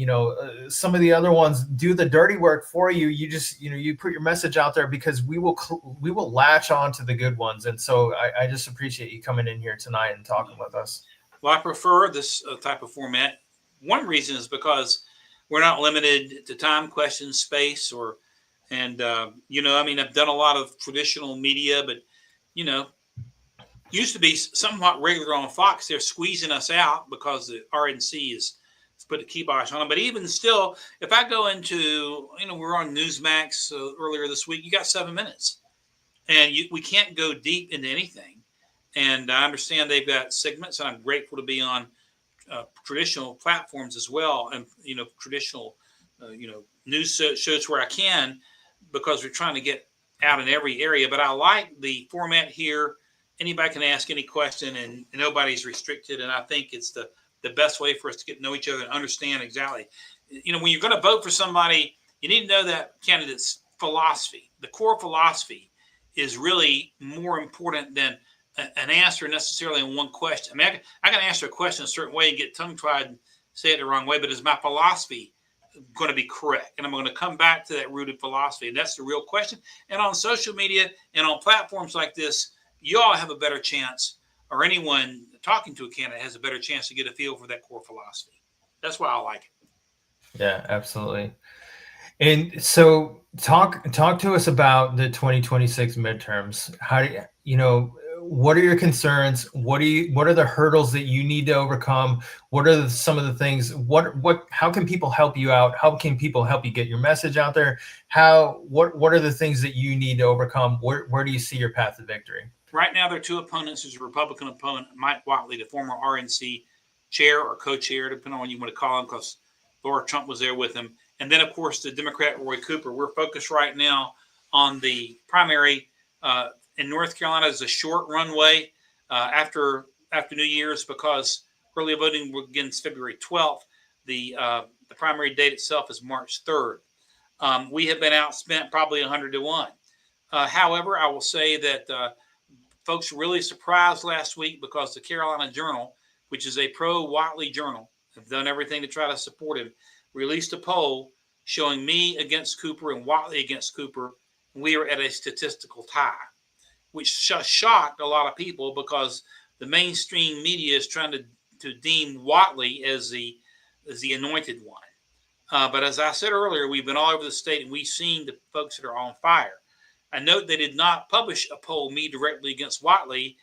some of the other ones do the dirty work for you. You just you put your message out there, because we will latch on to the good ones. And so I just appreciate you coming in here tonight and talking with us. Well, I prefer this type of format. One reason is because we're not limited to time, questions, space, I've done a lot of traditional media, but used to be somewhat regular on Fox. They're squeezing us out because the RNC is put a kibosh on them. But even still, if I go into, we're on Newsmax earlier this week, you got 7 minutes, and we can't go deep into anything. And I understand they've got segments, and I'm grateful to be on traditional platforms as well, and traditional news shows where I can, because we're trying to get out in every area. But I like the format here. Anybody can ask any question, and nobody's restricted. And I think it's the best way for us to get to know each other and understand exactly. When you're going to vote for somebody, you need to know that candidate's philosophy. The core philosophy is really more important than an answer necessarily in one question. I mean, I can answer a question a certain way and get tongue-tied and say it the wrong way, but is my philosophy going to be correct? And I'm going to come back to that rooted philosophy. And that's the real question. And on social media and on platforms like this, you all have a better chance, or anyone talking to a candidate has a better chance to get a feel for that core philosophy. That's why I like it. Yeah, absolutely. And so talk to us about the 2026 midterms. How do what are your concerns? What are the hurdles that you need to overcome? What are some of the things, how can people help you out? How can people help you get your message out there? What are the things that you need to overcome? Where do you see your path to victory? Right now, there are two opponents. There's a Republican opponent, Mike Whatley, the former RNC chair or co-chair, depending on what you want to call him, because Laura Trump was there with him. And then, of course, the Democrat Roy Cooper. We're focused right now on the primary in North Carolina. Is a short runway after New Year's because early voting begins February 12th. The primary date itself is March 3rd. We have been outspent probably 100 to 1. However, I will say that folks were really surprised last week because the Carolina Journal, which is a pro-Whatley journal, have done everything to try to support him, released a poll showing me against Cooper and Whatley against Cooper. We are at a statistical tie, which shocked a lot of people because the mainstream media is trying to deem Whatley as the anointed one. But as I said earlier, we've been all over the state and we've seen the folks that are on fire. I note they did not publish a poll me directly against Whatley,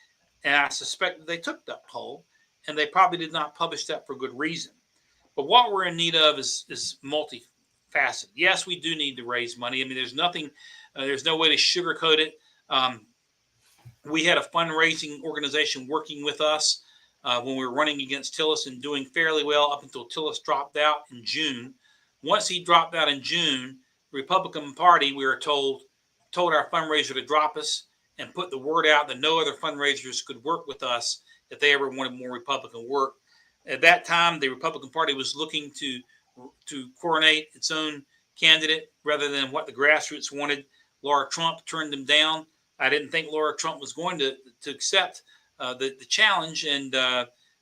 and I suspect that they took that poll, and they probably did not publish that for good reason. But what we're in need of is multifaceted. Yes, we do need to raise money. I mean, there's no way to sugarcoat it. We had a fundraising organization working with us when we were running against Tillis and doing fairly well up until Tillis dropped out in June. Once he dropped out in June, the Republican Party, we were told our fundraiser to drop us and put the word out that no other fundraisers could work with us if they ever wanted more Republican work. At that time, the Republican Party was looking to coronate its own candidate rather than what the grassroots wanted. Laura Trump turned them down. I didn't think Laura Trump was going to accept the challenge, and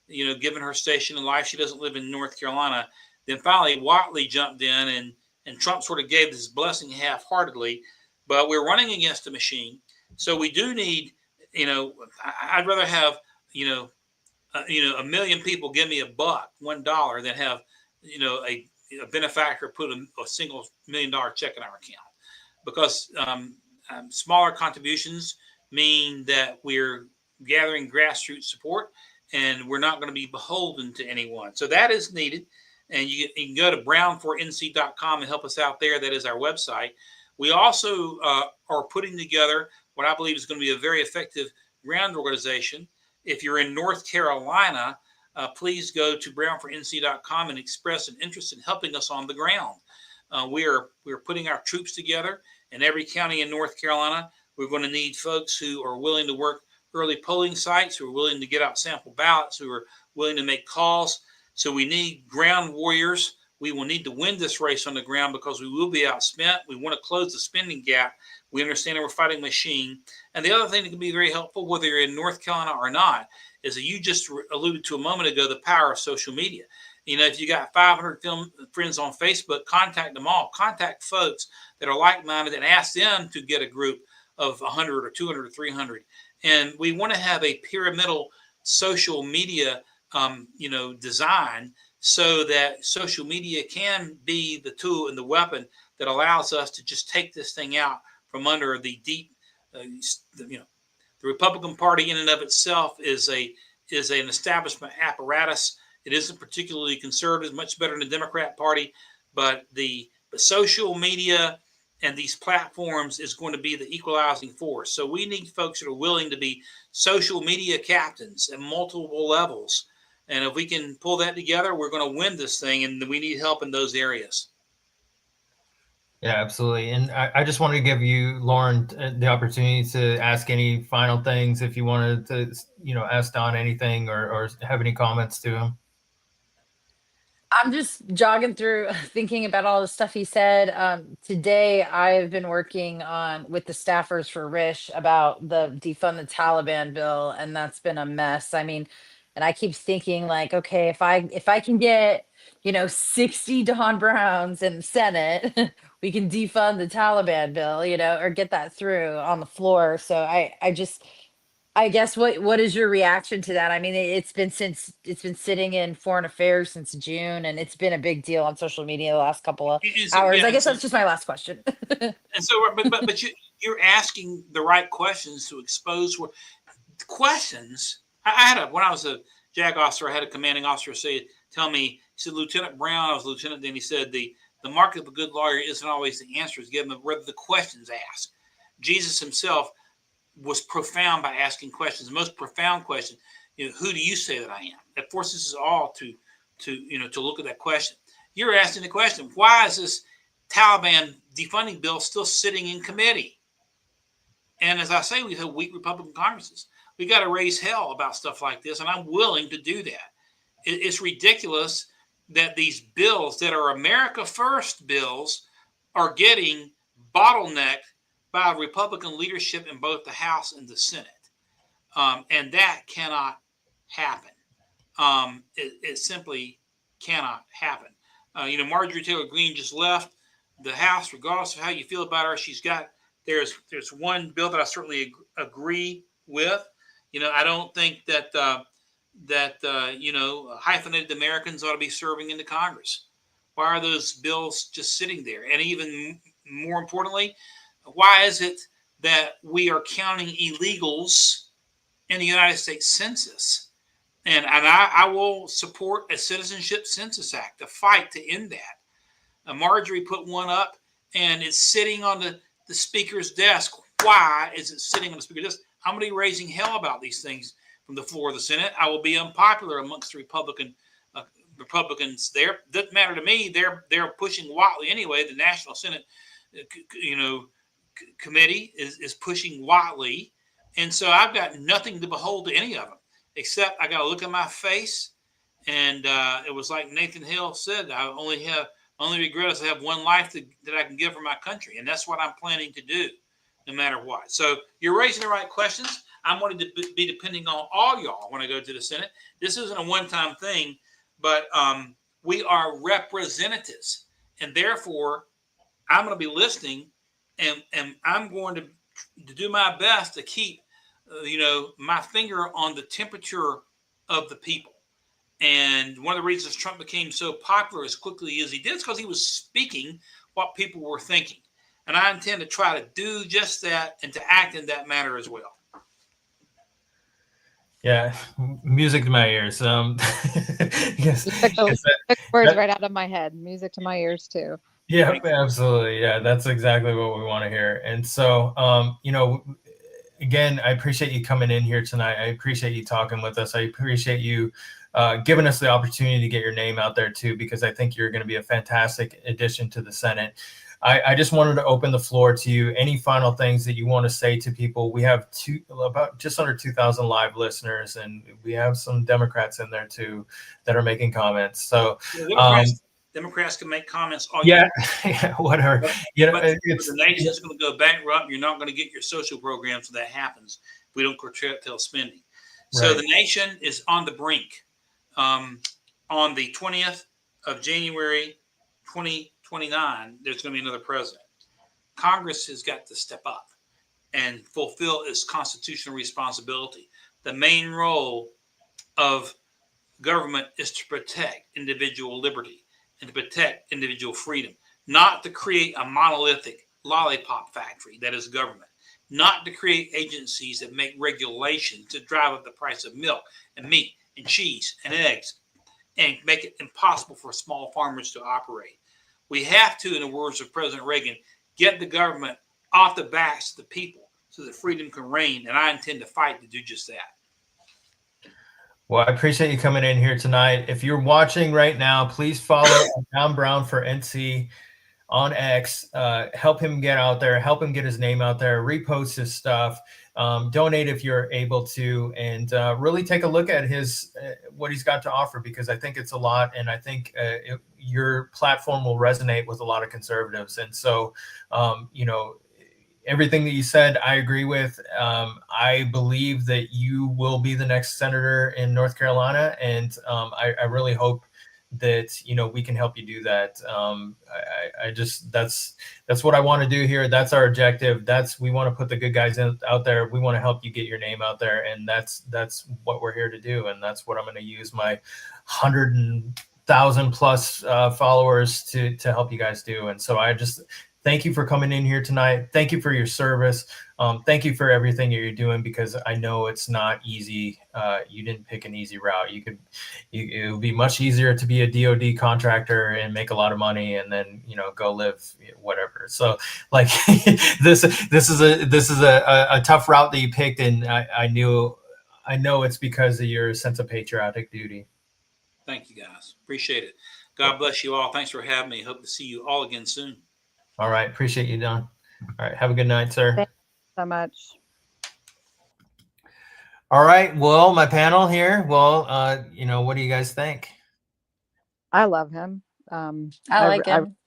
given her station in life, she doesn't live in North Carolina. Then finally, Whatley jumped in, and Trump sort of gave this blessing half-heartedly. But we're running against a machine, so we do need. I'd rather have a million people give me $1 than have a benefactor put a single $1 million check in our account, because smaller contributions mean that we're gathering grassroots support and we're not going to be beholden to anyone. So that is needed. And you can go to brown4nc.com and help us out there. That is our website. We also are putting together what I believe is going to be a very effective ground organization. If you're in North Carolina, please go to brown4nc.com and express an interest in helping us on the ground. We're putting our troops together in every county in North Carolina. We're going to need folks who are willing to work early polling sites, who are willing to get out sample ballots, who are willing to make calls. So we need ground warriors. We will need to win this race on the ground because we will be outspent. We want to close the spending gap. We understand that we're fighting a machine. And the other thing that can be very helpful, whether you're in North Carolina or not, is that you just alluded to a moment ago, the power of social media. If you got 500 friends on Facebook, contact them all. Contact folks that are like-minded and ask them to get a group of 100 or 200 or 300. And we want to have a pyramidal social media, design, so that social media can be the tool and the weapon that allows us to just take this thing out from under the deep, the Republican Party in and of itself is an establishment apparatus. It isn't particularly conservative, much better than the Democrat Party, but the social media and these platforms is going to be the equalizing force. So we need folks that are willing to be social media captains at multiple levels. And if we can pull that together, we're going to win this thing, and we need help in those areas. Yeah, absolutely. And I just wanted to give you, Lauren, the opportunity to ask any final things if you wanted to, ask Don anything or have any comments to him. I'm just jogging through thinking about all the stuff he said. Today, I've been working with the staffers for Rish about the defund the Taliban bill, and that's been a mess. I mean, and I keep thinking like, okay, if I can get 60 Don Browns in the Senate, we can defund the Taliban bill, or get that through on the floor. So I guess what is your reaction to that? I mean, it's been sitting in foreign affairs since June, and it's been a big deal on social media the last couple of hours. Yeah, I guess that's just my last question. and so, but you're asking the right questions to expose what questions. I had when I was a JAG officer, I had a commanding officer tell me, he said, Lieutenant Brown, I was lieutenant then, he said, the mark of a good lawyer isn't always the answers given, but rather the questions asked. Jesus himself was profound by asking questions. The most profound question, who do you say that I am? That forces us all to look at that question. You're asking the question, why is this Taliban defunding bill still sitting in committee? And as I say, we have weak Republican Congresses. We got to raise hell about stuff like this, and I'm willing to do that. It's ridiculous that these bills that are America First bills are getting bottlenecked by Republican leadership in both the House and the Senate. And that cannot happen. It simply cannot happen. Marjorie Taylor Greene just left the House, regardless of how you feel about her. There's one bill that I certainly agree with. I don't think that hyphenated Americans ought to be serving in the Congress. Why are those bills just sitting there? And even more importantly, why is it that we are counting illegals in the United States Census? And I will support a Citizenship Census Act, a fight to end that. Marjorie put one up, and it's sitting on the speaker's desk. Why is it sitting on the speaker's desk? I'm going to be raising hell about these things from the floor of the Senate. I will be unpopular amongst the Republicans there. Doesn't matter to me. They're pushing Whatley anyway. The National Senate, committee is pushing Whatley, and so I've got nothing to behold to any of them except I got to look at my face. And it was like Nathan Hill said, I only regret is I have one life that I can give for my country, and that's what I'm planning to do, no matter what. So you're raising the right questions. I'm going to be depending on all y'all when I go to the Senate. This isn't a one-time thing, but we are representatives, and therefore I'm going to be listening, and I'm going to do my best to keep, my finger on the temperature of the people. And one of the reasons Trump became so popular as quickly as he did is because he was speaking what people were thinking. And I intend to try to do just that and to act in that manner as well. Yeah, music to my ears. Yes, Took words right out of my head. Music to my ears too. yeah, absolutely. Yeah, that's exactly what we want to hear. And so, again, I appreciate you coming in here tonight. I appreciate you talking with us. I appreciate you giving us the opportunity to get your name out there too, because I think you're going to be a fantastic addition to the Senate. I just wanted to open the floor to you. Any final things that you want to say to people? We have about just under 2,000 live listeners, and we have some Democrats in there too that are making comments. So Democrats can make comments all yeah, whatever. But the nation is going to go bankrupt. You're not going to get your social programs when that happens. If we don't curtail spending. So Right. The nation is on the brink. On the 20th of January, 2029, there's going to be another president. Congress has got to step up and fulfill its constitutional responsibility. The main role of government is to protect individual liberty and to protect individual freedom, not to create a monolithic lollipop factory that is government, not to create agencies that make regulations to drive up the price of milk and meat and cheese and eggs and make it impossible for small farmers to operate. We have to, in the words of President Reagan, get the government off the backs of the people so that freedom can reign, and I intend to fight to do just that. Well, I appreciate you coming in here tonight. If you're watching right now, please follow John Brown for NC on X. Help him get out there. Help him get his name out there. Repost his stuff. Donate if you're able to, and really take a look at his what he's got to offer, because I think it's a lot, and I think your platform will resonate with a lot of conservatives. And so, everything that you said, I agree with. I believe that you will be the next senator in North Carolina, and I really hope that we can help you do that. I just that's what I want to do here. That's our objective. We want to put the good guys out there. We want to help you get your name out there, and that's what we're here to do. And that's what I'm going to use my 100,000 plus followers to help you guys do. And so I just thank you for coming in here tonight. Thank you for your service. Thank you for everything that you're doing, because I know it's not easy. You didn't pick an easy route. It would be much easier to be a DoD contractor and make a lot of money and then, go live whatever. So like this is a tough route that you picked. And I know it's because of your sense of patriotic duty. Thank you, guys. Appreciate it. God bless you all. Thanks for having me. Hope to see you all again soon. All right. Appreciate you, Don. All right. Have a good night, sir. Thank you so much. All right. Well, my panel here. Well, what do you guys think? I love him. I like him.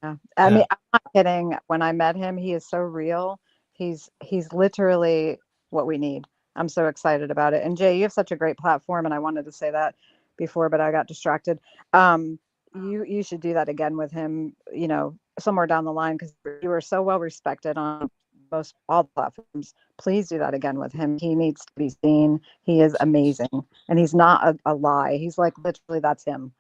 Yeah. Yeah. I mean, I'm not kidding. When I met him, he is so real. He's literally what we need. I'm so excited about it. And Jay, you have such a great platform, and I wanted to say that before, but I got distracted. You should do that again with him, somewhere down the line, because you are so well respected on most all platforms. Please do that again with him. He needs to be seen. He is amazing, and he's not a lie. He's like, literally, that's him.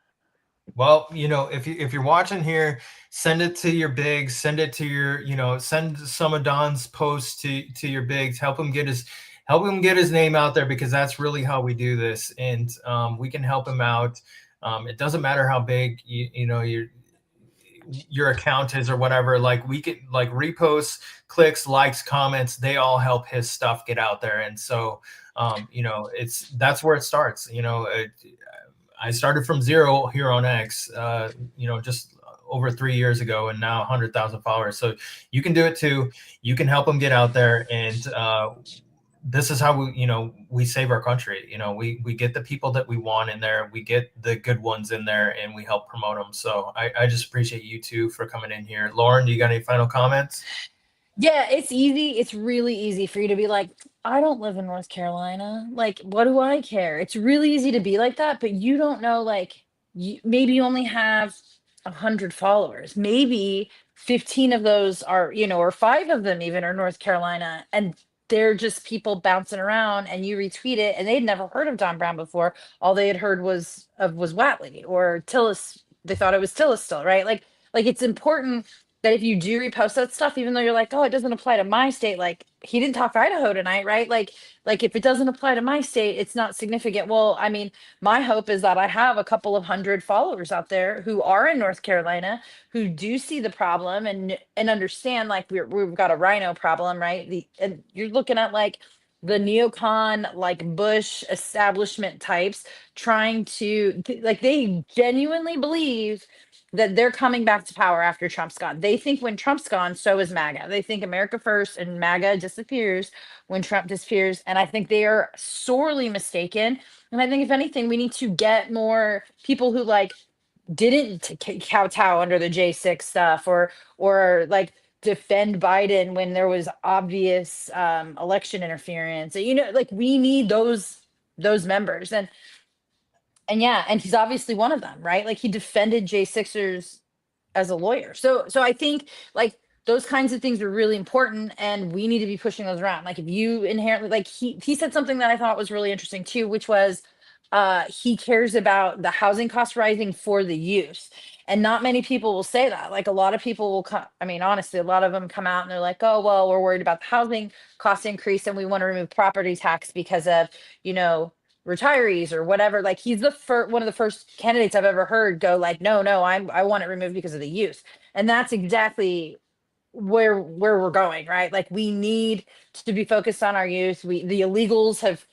Well, if you're watching here, send it to your bigs, send it to your, send some of Don's posts to your bigs, help him get his name out there, because that's really how we do this. And we can help him out. It doesn't matter how big your account is or whatever. Like, we could, like, reposts, clicks, likes, comments, they all help his stuff get out there. And so that's where it starts. I started from 0 here on X, just over 3 years ago, and now 100,000 followers. So you can do it too. You can help them get out there. And this is how we save our country. We get the people that we want in there. We get the good ones in there, and we help promote them. So I just appreciate you two for coming in here. Lauren, do you got any final comments? Yeah, it's easy. It's really easy for you to be like, I don't live in North Carolina. Like, what do I care? It's really easy to be like that, but you don't know, like, maybe you only have 100 followers. Maybe 15 of those are, or 5 of them even are North Carolina, and they're just people bouncing around, and you retweet it, and they'd never heard of Don Brown before. All they had heard was Watley or Tillis. They thought it was Tillis still, right? Like it's important that if you do repost that stuff, even though you're like, oh, it doesn't apply to my state, like, he didn't talk Idaho tonight, right? Like if it doesn't apply to my state, it's not significant. Well, I mean, my hope is that I have a couple of 100 followers out there who are in North Carolina, who do see the problem and understand, like, we've got a rhino problem, right? And you're looking at, like, the neocon, like, Bush establishment types trying to, like, they genuinely believe that they're coming back to power after Trump's gone. They think when Trump's gone, so is MAGA. They think America first and MAGA disappears when Trump disappears. And I think they are sorely mistaken. And I think, if anything, we need to get more people who, like, didn't kowtow under the J6 stuff, or like defend Biden when there was obvious election interference. Like, we need those members. And yeah, and he's obviously one of them, right? Like, he defended J6ers as a lawyer. So I think, like, those kinds of things are really important, and we need to be pushing those around. Like, if you inherently, like, he said something that I thought was really interesting too, which was he cares about the housing costs rising for the youth. And not many people will say that. Like, a lot of people will come, I mean, honestly, a lot of them come out and they're like, oh, well, we're worried about the housing cost increase, and we want to remove property tax because of, retirees or whatever. Like, he's one of the first candidates I've ever heard go like, no, I want it removed because of the youth. And that's exactly where we're going, right? Like, we need to be focused on our youth. The illegals have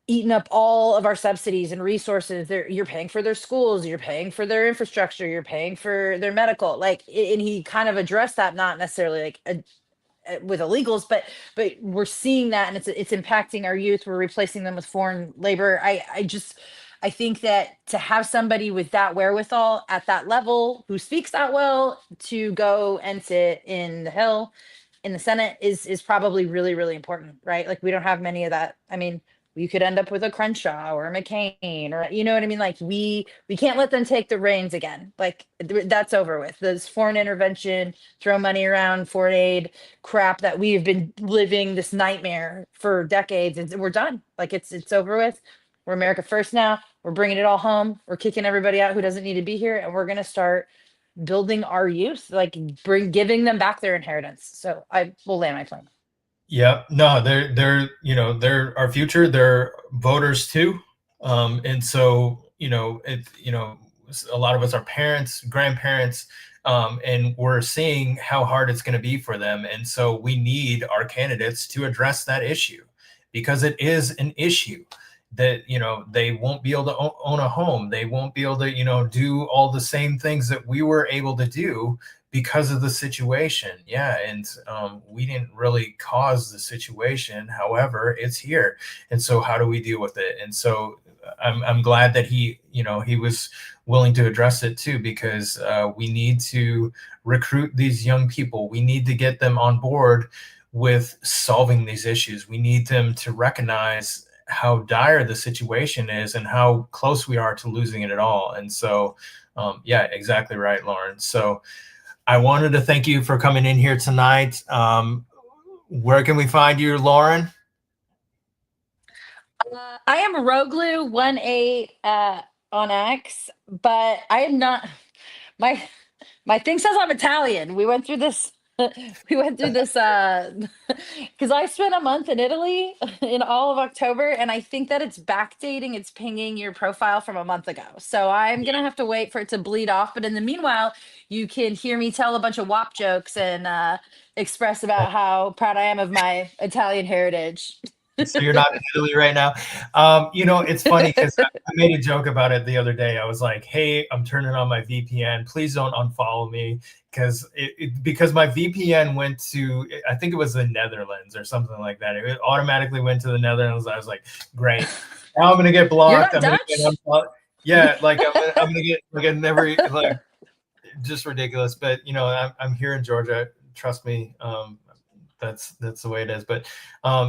eaten up all of our subsidies and resources. You're paying for their schools, you're paying for their infrastructure, you're paying for their medical. Like, and he kind of addressed that, not necessarily like with illegals, but we're seeing that, and it's impacting our youth. We're replacing them with foreign labor. I think that to have somebody with that wherewithal at that level, who speaks that well, to go and sit in the Hill, in the Senate, is probably really, really important, right? Like, we don't have many of that. I mean, we could end up with a Crenshaw or a McCain, or you know what I mean? Like we can't let them take the reins again. Like that's over with. This foreign intervention, throw money around, foreign aid crap that we've been living this nightmare for decades, and we're done. Like it's over with. We're America first now. We're bringing it all home. We're kicking everybody out who doesn't need to be here, and we're gonna start building our youth, like giving them back their inheritance. So I will land my plane. Yeah, no, they're our future. They're voters too, and so a lot of us are parents, grandparents, and we're seeing how hard it's going to be for them. And so we need our candidates to address that issue, because it is an issue that they won't be able to own a home. They won't be able to do all the same things that we were able to do because of the situation. Yeah. And we didn't really cause the situation. However, it's here. And so how do we deal with it? And so I'm glad that he was willing to address it too, because we need to recruit these young people. We need to get them on board with solving these issues. We need them to recognize how dire the situation is and how close we are to losing it at all. And so, yeah, exactly right, Lauren. So I wanted to thank you for coming in here tonight. Where can we find you, Lauren? I am Roglu18 on X, but I am not. My thing says I'm Italian. We went through this. Because I spent a month in Italy in all of October, and I think that it's backdating, it's pinging your profile from a month ago. So I'm gonna have to wait for it to bleed off. But in the meanwhile, you can hear me tell a bunch of WAP jokes and express about how proud I am of my Italian heritage. So you're not in Italy right now. It's funny because I made a joke about it the other day. I was like, hey, I'm turning on my VPN. Please don't unfollow me, because my VPN went to, I think it was the Netherlands or something like that. It automatically went to the Netherlands. I was like, great. Now I'm going to get blocked. You're not Dutch? Yeah, like I'm going to get like never, like, just ridiculous. But, I'm here in Georgia. Trust me. That's the way it is. But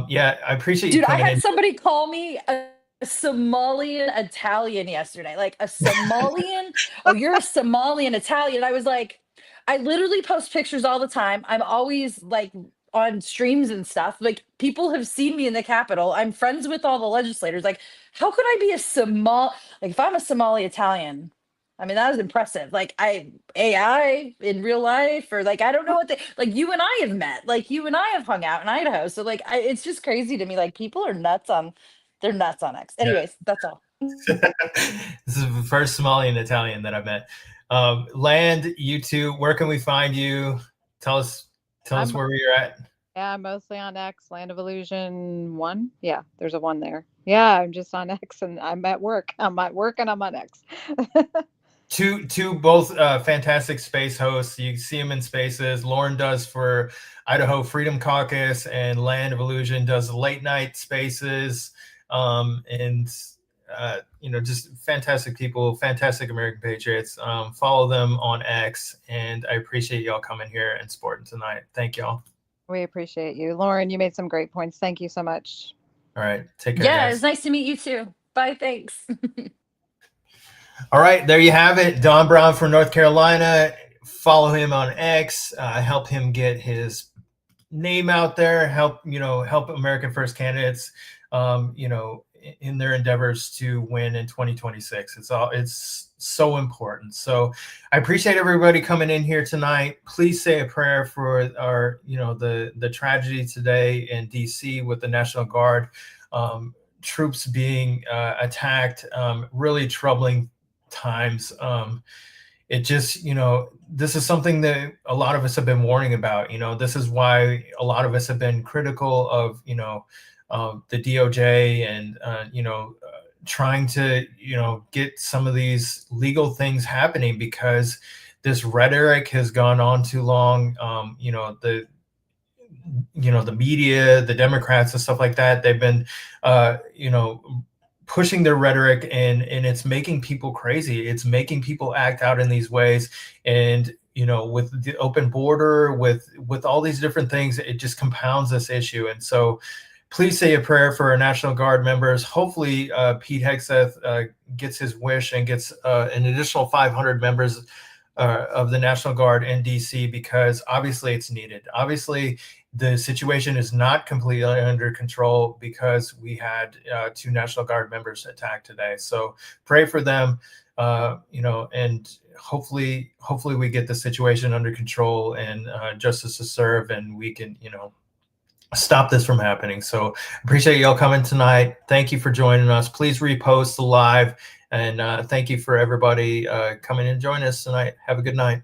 yeah, I appreciate you. Dude, I coming had in. somebody call me a Somalian Italian yesterday. Like a Somalian? Oh, you're a Somalian Italian. I was like, I literally post pictures all the time. I'm always like on streams and stuff. Like people have seen me in the Capitol. I'm friends with all the legislators. Like, how could I be if I'm a Somali Italian? I mean, that was impressive. Like AI in real life, or like, I don't know like you and I have met, like you and I have hung out in Idaho. So like, it's just crazy to me. Like people are they're nuts on X. Anyways, That's all. This is the first Somalian Italian that I've met. Land, you two, where can we find you? Tell us where you're at. Yeah, mostly on X, Land of Illusion 1. Yeah, there's a 1 there. Yeah, I'm just on X, and I'm at work. I'm at work and I'm on X. Two both fantastic space hosts. You see them in spaces. Lauren does for Idaho Freedom Caucus, and Land of Illusion does late night spaces. And just fantastic people, fantastic American patriots. Follow them on X, and I appreciate y'all coming here and sporting tonight. Thank y'all. We appreciate you. Lauren, you made some great points. Thank you so much. All right. Take care. Yeah, guys. it's nice to meet you too. Bye. Thanks. All right. There you have it. Don Brown from North Carolina. Follow him on X. Help him get his name out there. Help American First candidates, in their endeavors to win in 2026. It's so important. So I appreciate everybody coming in here tonight. Please say a prayer for our, the tragedy today in DC with the National Guard troops being attacked. Really troubling times. It just, this is something that a lot of us have been warning about. This is why a lot of us have been critical of, the DOJ and, trying to, get some of these legal things happening, because this rhetoric has gone on too long. The media, the Democrats and stuff like that, they've been, pushing their rhetoric, and it's making people crazy. It's making people act out in these ways. And, with the open border, with all these different things, it just compounds this issue. And so please say a prayer for our National Guard members. Hopefully, Pete Hegseth gets his wish and gets an additional 500 members of the National Guard in DC, because obviously it's needed. Obviously, the situation is not completely under control because we had 2 National Guard members attacked today. So pray for them, and hopefully we get the situation under control and justice is served, and we can, stop this from happening. So appreciate y'all coming tonight. Thank you for joining us. Please repost the live, and thank you for everybody coming and joining us tonight. Have a good night.